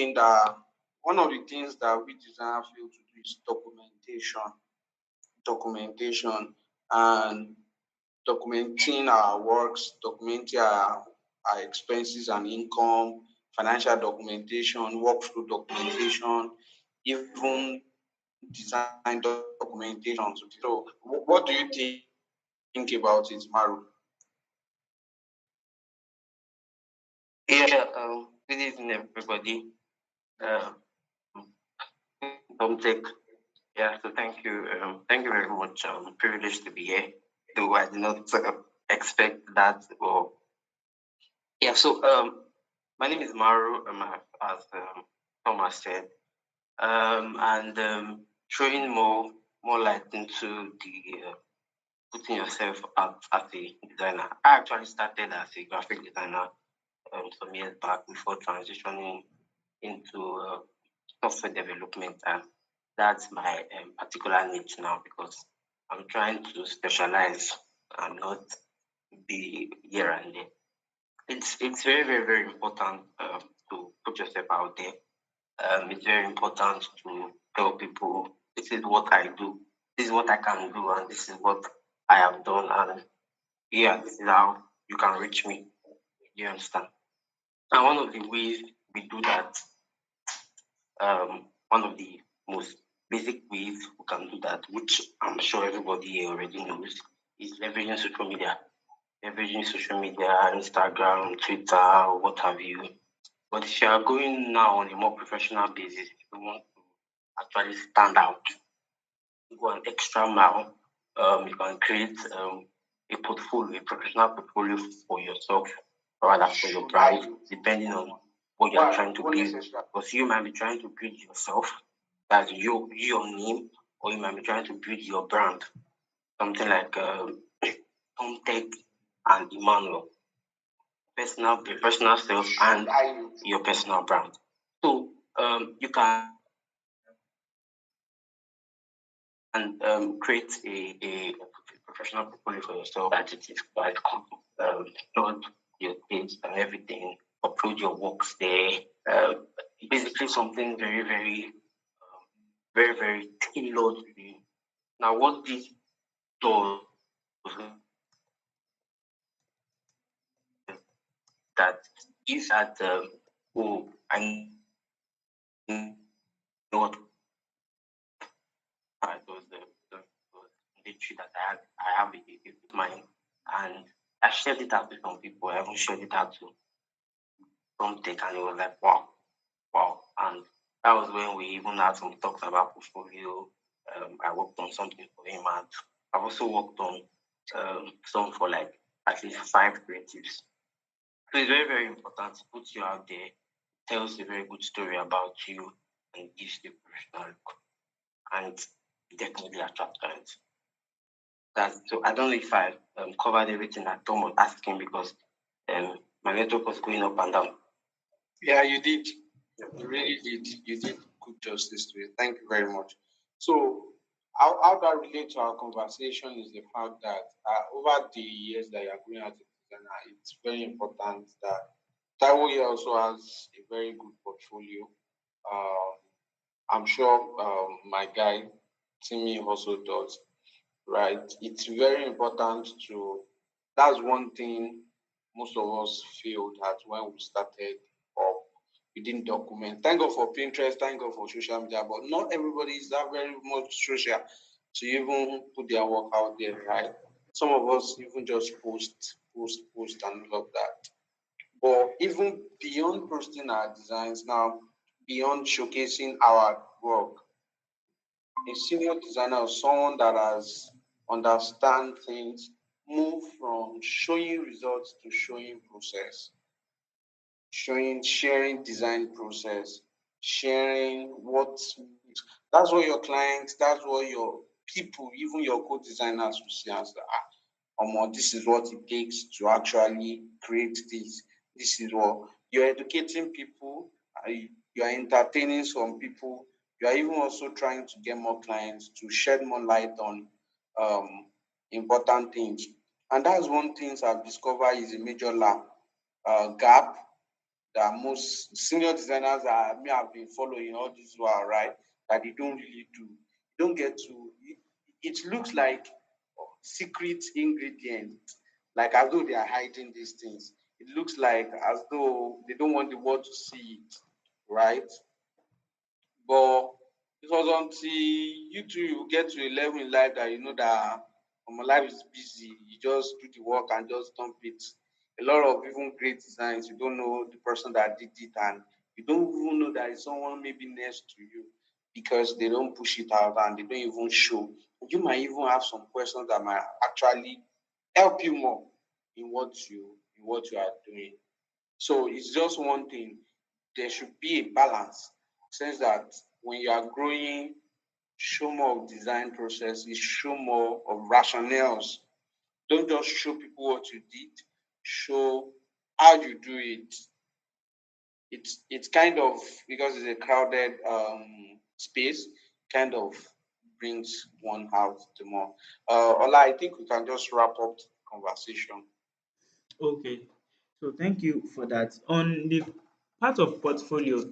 of the things that we designers fail to do is documentation and documenting our works, documenting our expenses and income, financial documentation, workflow documentation, even design documentation. So, what do you think about it, Maru? Yeah, good evening, everybody. Uh, Tom Tech. Yeah, so thank you very much. Privileged to be here. Though I did not expect that. Or yeah, so My name is Maru, as Thomas said, and throwing more light into the putting yourself out as a designer. I actually started as a graphic designer some years back before transitioning into software development, and that's my particular niche now because I'm trying to specialize and not be here and there. It's very very very important to put yourself out there. It's very important to tell people this is what I do, this is what I can do, and this is what I have done, and yeah, this is how you can reach me. You understand? And one of the ways we do that, one of the most basic ways we can do that, which I'm sure everybody already knows, is leveraging social media. Leveraging social media, Instagram, Twitter, what have you. But if you are going now on a more professional basis, if you want to actually stand out, go an extra mile, you can create a portfolio, a professional portfolio for yourself, or rather for your brand, depending on what you're trying to build. Because you might be trying to build yourself, that's your name, or you might be trying to build your brand, something like Tomtech and Emmanuel, personal self and your personal brand. So you can create a professional portfolio for yourself that it is quite upload your things and everything, upload your works there. Basically something very, very, very, very tailored to you. Now, what this does that is that oh, I know what was the tree that I have a mind, and I shared it out to some people. I haven't shared it out to Tomtech, and it was like wow. And that was when we even had some talks about portfolio. I worked on something for him, and I've also worked on some for like at least 5 creatives. So it's very, very important to put you out there, tells a very good story about you, and gives you professional look, and definitely attract clients. So I don't know if I covered everything that Tom was asking because my network was going up and down. Yeah, you did. You really did. You did good justice to it. Thank you very much. So, how that relates to our conversation is the fact that over the years that you are going as a designer, it's very important that Taiwo here also has a very good portfolio. Um, I'm sure my guy Timmy also does, right? It's very important to. That's one thing most of us failed at when we started, or we didn't document. Thank God for Pinterest, thank God for social media, but not everybody is that very much social to even put their work out there, right? Some of us even just post, and all of that. But even beyond posting our designs now, beyond showcasing our work, a senior designer or someone that has understand things move from showing results to showing process, sharing design process, sharing what that's what your clients, that's what your people, even your co-designers will see as this is what it takes to actually create this. This is what you're educating people, you are entertaining some people, you are even also trying to get more clients to shed more light on um, important things. And that's one thing I've discovered is a major gap that most senior designers that may have been following all this while, right? That they don't really do. You don't get to. It looks like secret ingredient, like as though they are hiding these things. It looks like as though they don't want the world to see it, right? But it was until you two you get to a level in life that you know that my life is busy. You just do the work and just dump it. A lot of even great designs, you don't know the person that did it, and you don't even know that it's someone maybe next to you because they don't push it out and they don't even show. You might even have some questions that might actually help you more in what you are doing. So it's just one thing. There should be a balance, since that when you are growing, show more of design processes, show more of rationales. Don't just show people what you did, show how you do it. It's kind of, because it's a crowded space, kind of brings one out the more. Ola, I think we can just wrap up the conversation. Okay. So thank you for that. On the part of portfolio,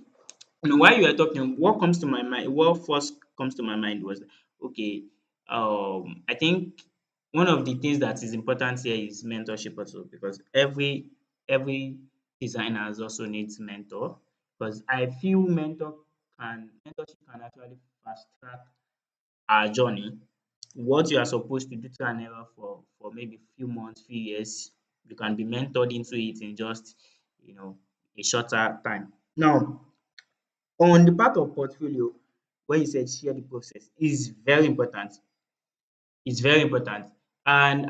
while you were talking, what comes to my mind, what first comes to my mind was, okay, I think one of the things that is important here is mentorship also, because every designer also needs mentor, because I feel mentorship can actually fast track our journey. What you are supposed to do trial and error for maybe few months, few years, you can be mentored into it in just, you know, a shorter time. Now, on the part of portfolio, when you said share the process, is very important. It's very important. And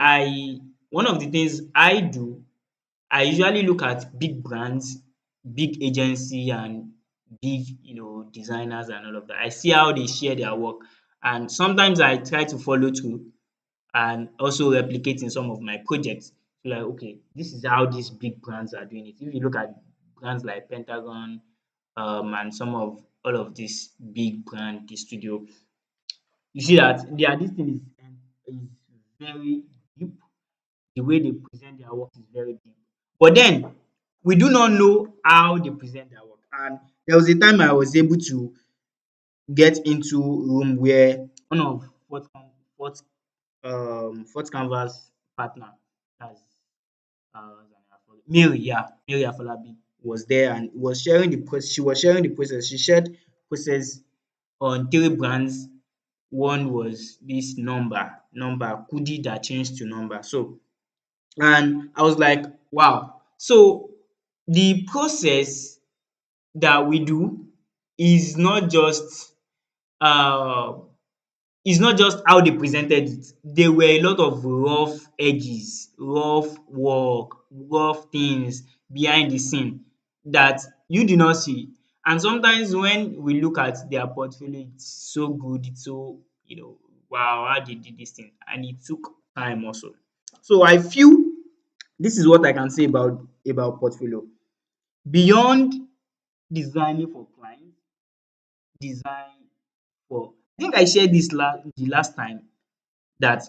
one of the things I do, I usually look at big brands, big agency, and big, designers and all of that. I see how they share their work, and sometimes I try to follow through and also replicate in some of my projects. So like, okay, this is how these big brands are doing it. If you look at brands like Pentagon, and some of all of these big brand, the studio, you see that this thing is very deep. The way they present their work is very deep. But then we do not know how they present their work. And there was a time I was able to get into room where one of Fourth Canvas partner, that's Mary, yeah, Mary Afolabi was there and was sharing the process. She was sharing the process. She shared process on three brands. One was this number Kudi that changed to number. So, and I was like, wow. So the process that we do is not just uh how they presented it. There were a lot of rough edges, rough work, rough things behind the scene that you do not see. And sometimes when we look at their portfolio, it's so good, it's so, wow, how they did this thing. And it took time also. So I feel this is what I can say about portfolio. Beyond designing for clients, design for I think I shared this the last time, that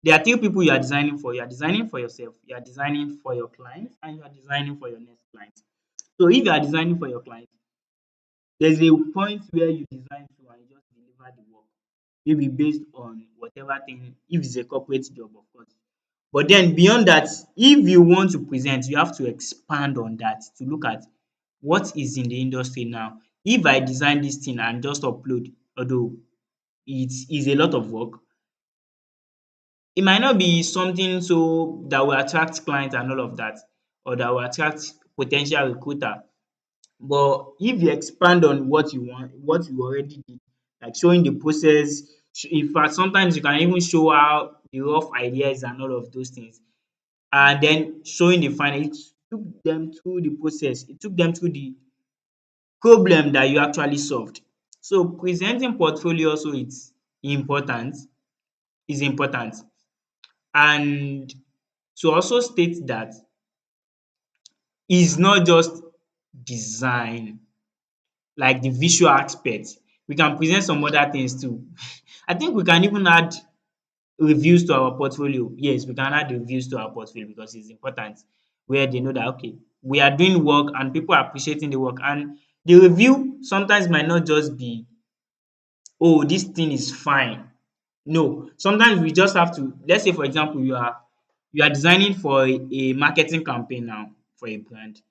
there are three people you are designing for. You are designing for yourself, you are designing for your clients, and you are designing for your next client. So if you are designing for your client, there's a point where you design to and you just deliver the work, maybe based on whatever thing, if it's a corporate job, of course. But then beyond that, if you want to present, you have to expand on that to look at what is in the industry now. If I design this thing and just upload, although it is a lot of work, it might not be something so that will attract clients and all of that, or that will attract potential recruiter. But if you expand on what you want, what you already did, like showing the process, in fact, sometimes you can even show how the rough ideas and all of those things, and then showing the final. It took them through the process. It took them through the problem that you actually solved. So presenting portfolio also important. Is important. And to also state that is not just design, like the visual aspect. We can present some other things too. I think we can even add reviews to our portfolio. Yes, we can add reviews to our portfolio because it's important, where they know that, okay, we are doing work and people are appreciating the work. And the review sometimes might not just be, oh, this thing is fine. No, sometimes we just have to, let's say for example, you are designing for a marketing campaign now for a brand.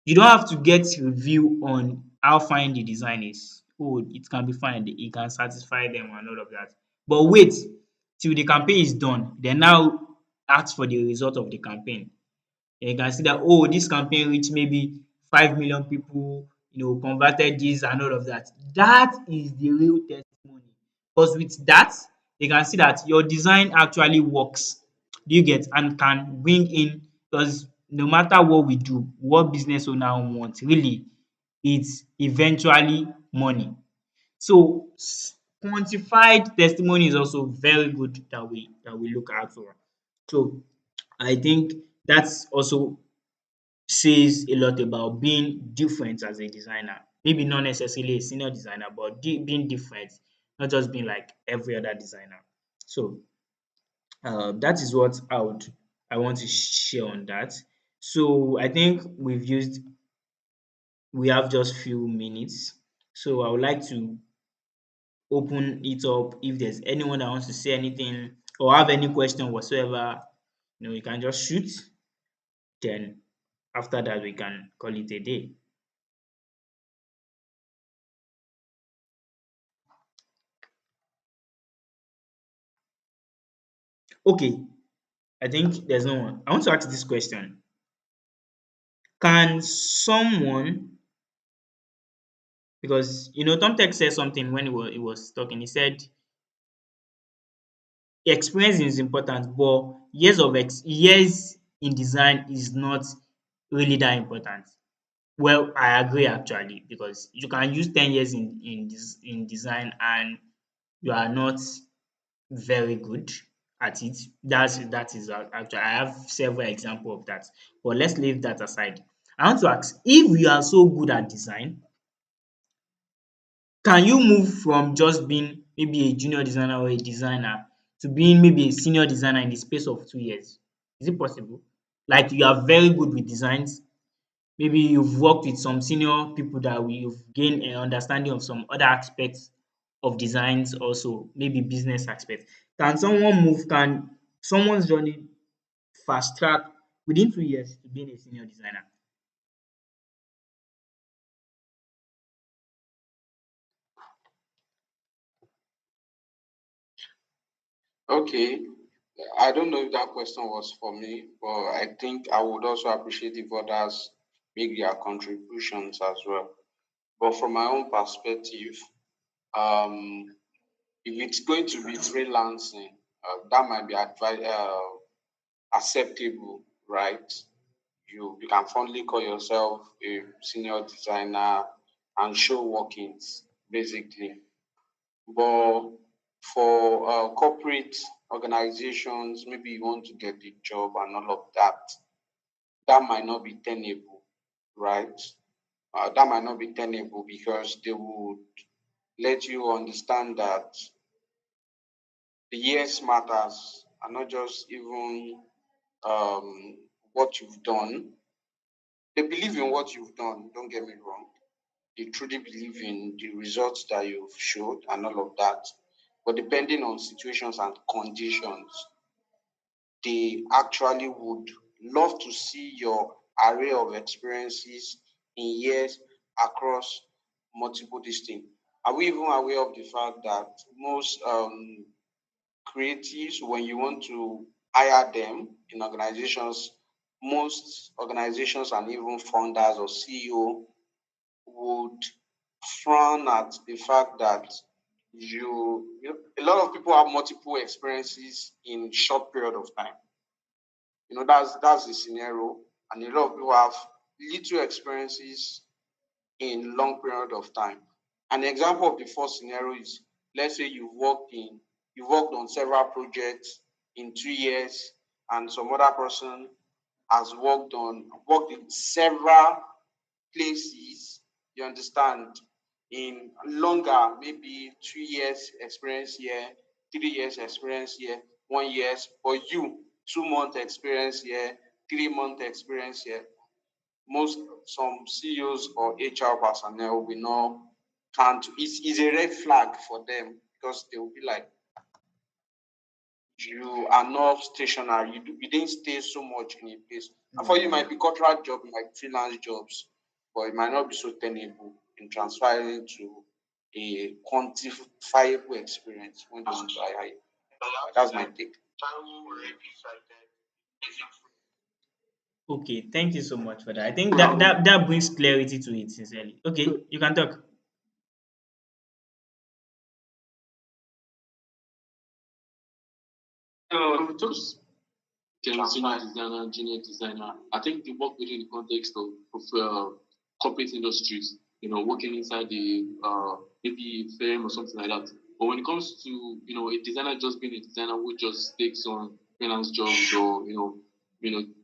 You don't have to get review on how fine the design is. Oh, it can be fine, it can satisfy them and all of that. But wait till the campaign is done, then now ask for the result of the campaign. Then you can see that, oh, this campaign reach maybe 5 million people, converted this and all of that. That is the real testimony. Because with that, they can see that your design actually works. Do you get? And can bring in, because no matter what we do, what business owner want really, it's eventually money. So quantified testimony is also very good that we look out for. So I think that's also says a lot about being different as a designer. Maybe not necessarily a senior designer, but being different, not just being like every other designer. So that is what I want to share on that. So I think we have just few minutes. So I would like to open it up. If there's anyone that wants to say anything or have any question whatsoever, you can just shoot. Then after that, we can call it a day. Okay, I think there's no one. I want to ask this question. Can someone, because Tom Tech said something when he was talking. He said experience is important, but years in design is not really that important. Well, I agree actually, because you can use 10 years in design and you are not very good at it. That is actually, I have several examples of that. But let's leave that aside. I want to ask, if you are so good at design, can you move from just being maybe a junior designer or a designer to being maybe a senior designer in the space of 2 years? Is it possible? Like you are very good with designs, maybe you've worked with some senior people that you've gained an understanding of some other aspects of designs, also maybe business aspects. Can someone's journey fast track within 2 years to being a senior designer? Okay, I don't know if that question was for me, but I think I would also appreciate if others make their contributions as well. But from my own perspective, um, if it's going to be freelancing, that might be acceptable, right? You can fondly call yourself a senior designer and show workings, basically. But for corporate organizations, maybe you want to get the job and all of that, that might not be tenable, right? That might not be tenable because they would let you understand that the years matters and not just even um, what you've done. They believe in what you've done, don't get me wrong. They truly believe in the results that you've showed and all of that. But depending on situations and conditions, they actually would love to see your array of experiences in years across multiple distinct. Are we even aware of the fact that most creatives, when you want to hire them in organizations, most organizations and even founders or CEO would frown at the fact that a lot of people have multiple experiences in short period of time. That's the scenario, and a lot of people have little experiences in long period of time. An example of the first scenario is, let's say you worked on several projects in 2 years, and some other person has worked in several places, you understand, in longer, maybe 2 years experience here, 3 years experience here, 1 year, or you 2 month experience here, 3 month experience here. Most some CEOs or HR personnel will not can't it's a red flag for them because they will be like, you are not stationary, you didn't stay so much in a place. And for you, it might be contract job, it might be freelance jobs, but it might not be so tenable in transferring to a quantifiable experience when they want to hire you. That's my take. Okay, thank you so much for that. I think that brings clarity to it, sincerely. Okay, you can talk. Just senior designer, junior designer. I think they work within the context of corporate industries, working inside the maybe firm or something like that. But when it comes to a designer just being a designer who just takes on freelance jobs or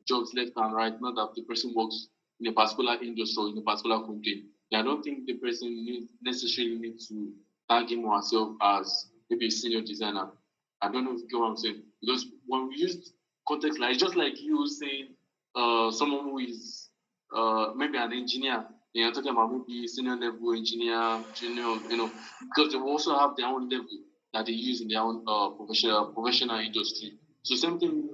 jobs left and right, not that the person works in a particular industry or in a particular company. I don't think the person necessarily needs to tag him or herself as maybe a senior designer. I don't know if you get what I'm saying. Because when we use context like, it's just like you saying someone who is maybe an engineer, you're talking about maybe senior level engineer, junior, because they will also have their own level that they use in their own professional industry. So same thing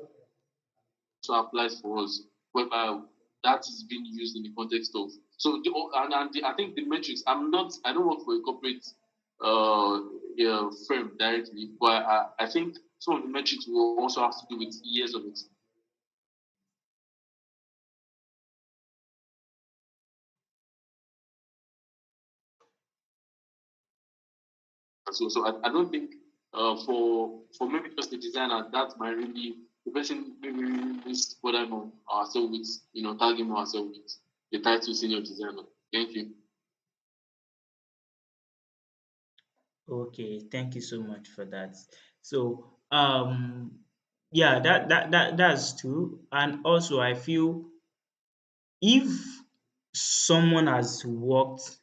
also applies for us, whereby that is being used in the context of I think the metrics. I don't work for a corporate firm directly, but I think some of the metrics will also have to do with years of it. So I don't think for maybe just the designer that might really the person maybe really needs what I know ourselves with tagging ourselves with the title senior designer. Thank you. Okay, thank you so much for that. So, yeah, that's true. And also, I feel if someone has worked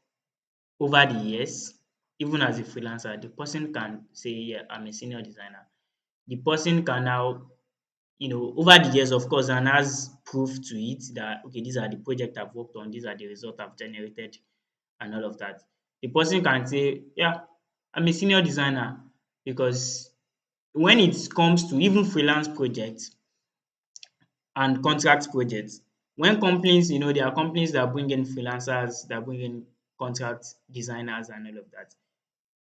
over the years, even as a freelancer, the person can say, "Yeah, I'm a senior designer." The person can now, over the years, of course, and has proof to it that, okay, these are the projects I've worked on, these are the results I've generated, and all of that. The person can say, "Yeah, I'm a senior designer," because when it comes to even freelance projects and contract projects, when companies, there are companies that bring in freelancers, that bring in contract designers and all of that,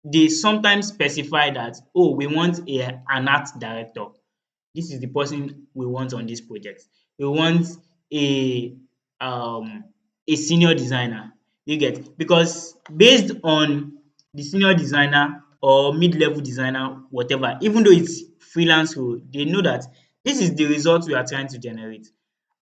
they sometimes specify that, oh, we want an art director. This is the person we want on this project. We want a um a senior designer. You get? Because based on the senior designer or mid-level designer, whatever, even though it's freelance role, they know that this is the result we are trying to generate.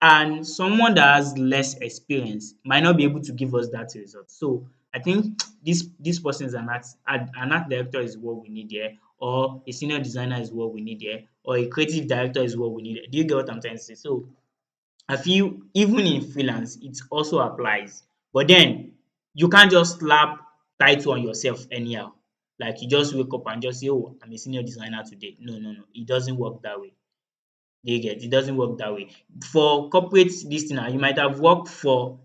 And someone that has less experience might not be able to give us that result. So I think this person is an art director is what we need here, or a senior designer is what we need here, or a creative director is what we need here. Do you get what I'm trying to say? So I feel even in freelance it also applies. But then you can't just slap title on yourself anyhow. Like you just wake up and just say, "Oh, I'm a senior designer today." No, no, no. It doesn't work that way. You get? It doesn't work that way. For corporate this thing you might have worked for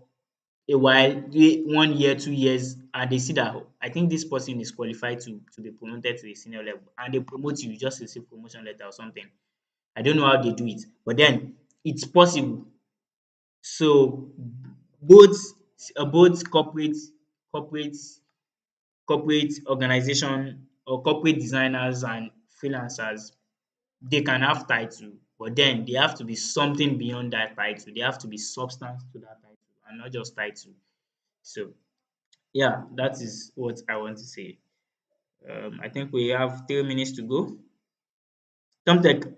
a while, 1 year, 2 years, and they see that, "Oh, I think this person is qualified to be promoted to a senior level," and they promote you, you just receive promotion letter or something. I don't know how they do it, but then it's possible. So both both corporate corporate organization or corporate designers and freelancers, they can have title, but then they have to be something beyond that title. They have to be substance to that title and not just title. So yeah, that is what I want to say. I think we have 3 minutes to go. Tomtek.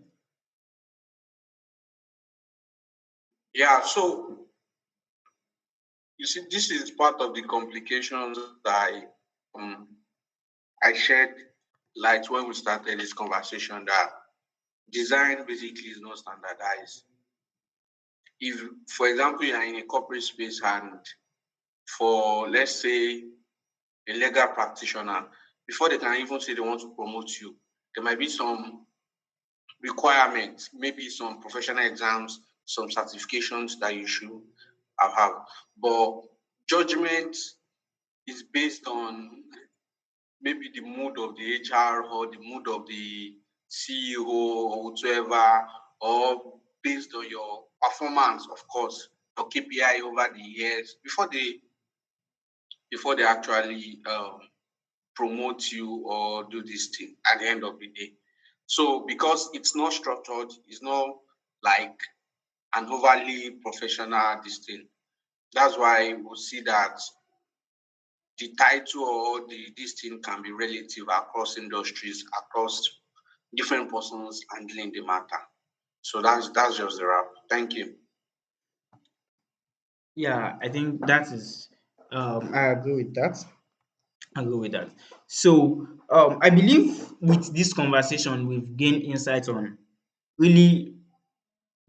Yeah, so you see, this is part of the complications that um, I shared light when we started this conversation that design basically is not standardized. If, for example, you are in a corporate space and for, let's say, a legal practitioner, before they can even say they want to promote you, there might be some requirements, maybe some professional exams, some certifications that you should have. But judgment is based on maybe the mood of the HR or the mood of the CEO or whatever, or based on your performance, of course, your KPI over the years before they actually promote you or do this thing at the end of the day. So because it's not structured, it's not like an overly professional this thing. That's why we'll see that the title or this thing can be relative across industries, across different persons handling the matter. So that's just the wrap. Thank you. Yeah, I think that is I agree with that. I agree with that. So I believe with this conversation we've gained insight on really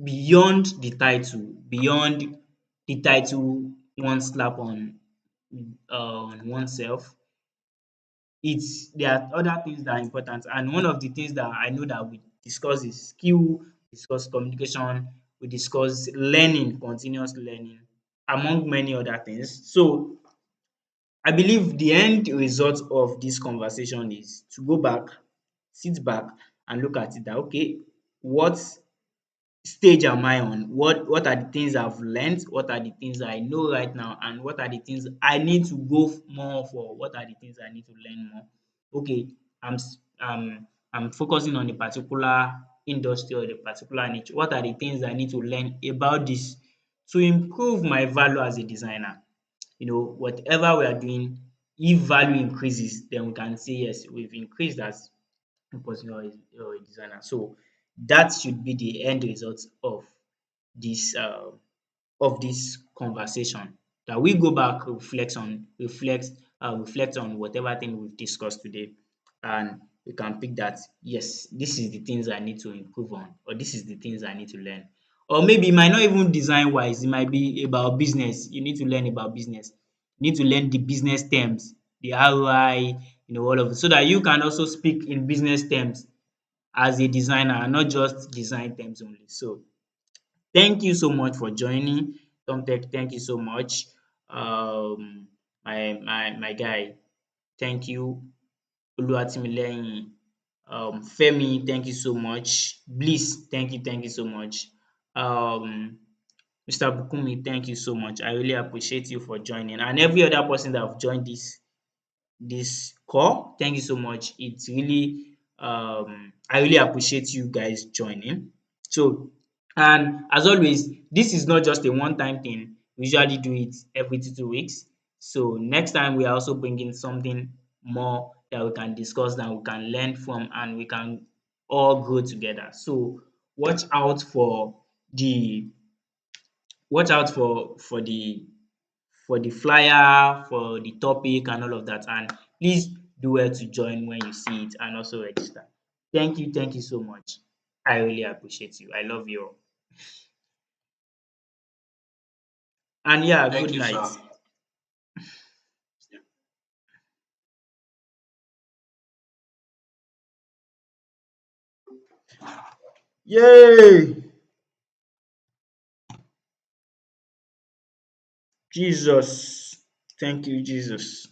beyond the title, beyond the title one slap on oneself. It's there are other things that are important, and one of the things that I know that we discuss is skill, discuss communication, we discuss learning, continuous learning, among many other things. So I believe the end result of this conversation is to go back, sit back and look at it that okay, what stage am I on? What are the things I've learnt? What are the things I know right now? And what are the things I need to go more for? What are the things I need to learn more? Okay, I'm focusing on a particular industry or a particular niche. What are the things I need to learn about this to improve my value as a designer? Whatever we are doing, if value increases, then we can say yes, we've increased as a person or a designer. So that should be the end result this uh, of this conversation. That we go back, reflect on whatever thing we've discussed today, and we can pick that yes, this is the things I need to improve on, or this is the things I need to learn. Or maybe it might not even design wise, it might be about business. You need to learn about business. You need to learn the business terms, the ROI, all of it, so that you can also speak in business terms as a designer and not just design terms only. So thank you so much for joining. Tomtech, thank you so much. My guy, thank you. Oluwatimileyin, Femi, thank you so much. Bliss, thank you so much. Mr. Bukumi, thank you so much. I really appreciate you for joining. And every other person that have joined this call, thank you so much. It's really I really appreciate you guys joining. So, and as always, this is not just a one-time thing. We usually do it every 2 weeks. So next time we are also bringing something more that we can discuss, that we can learn from, and we can all grow together. So watch out for the watch out for the flyer, for the topic and all of that. And please do well to join when you see it and also register. Thank you so much. I really appreciate you. I love you all. And yeah, Thank good you, night. sir. Yay! Jesus. Thank you, Jesus.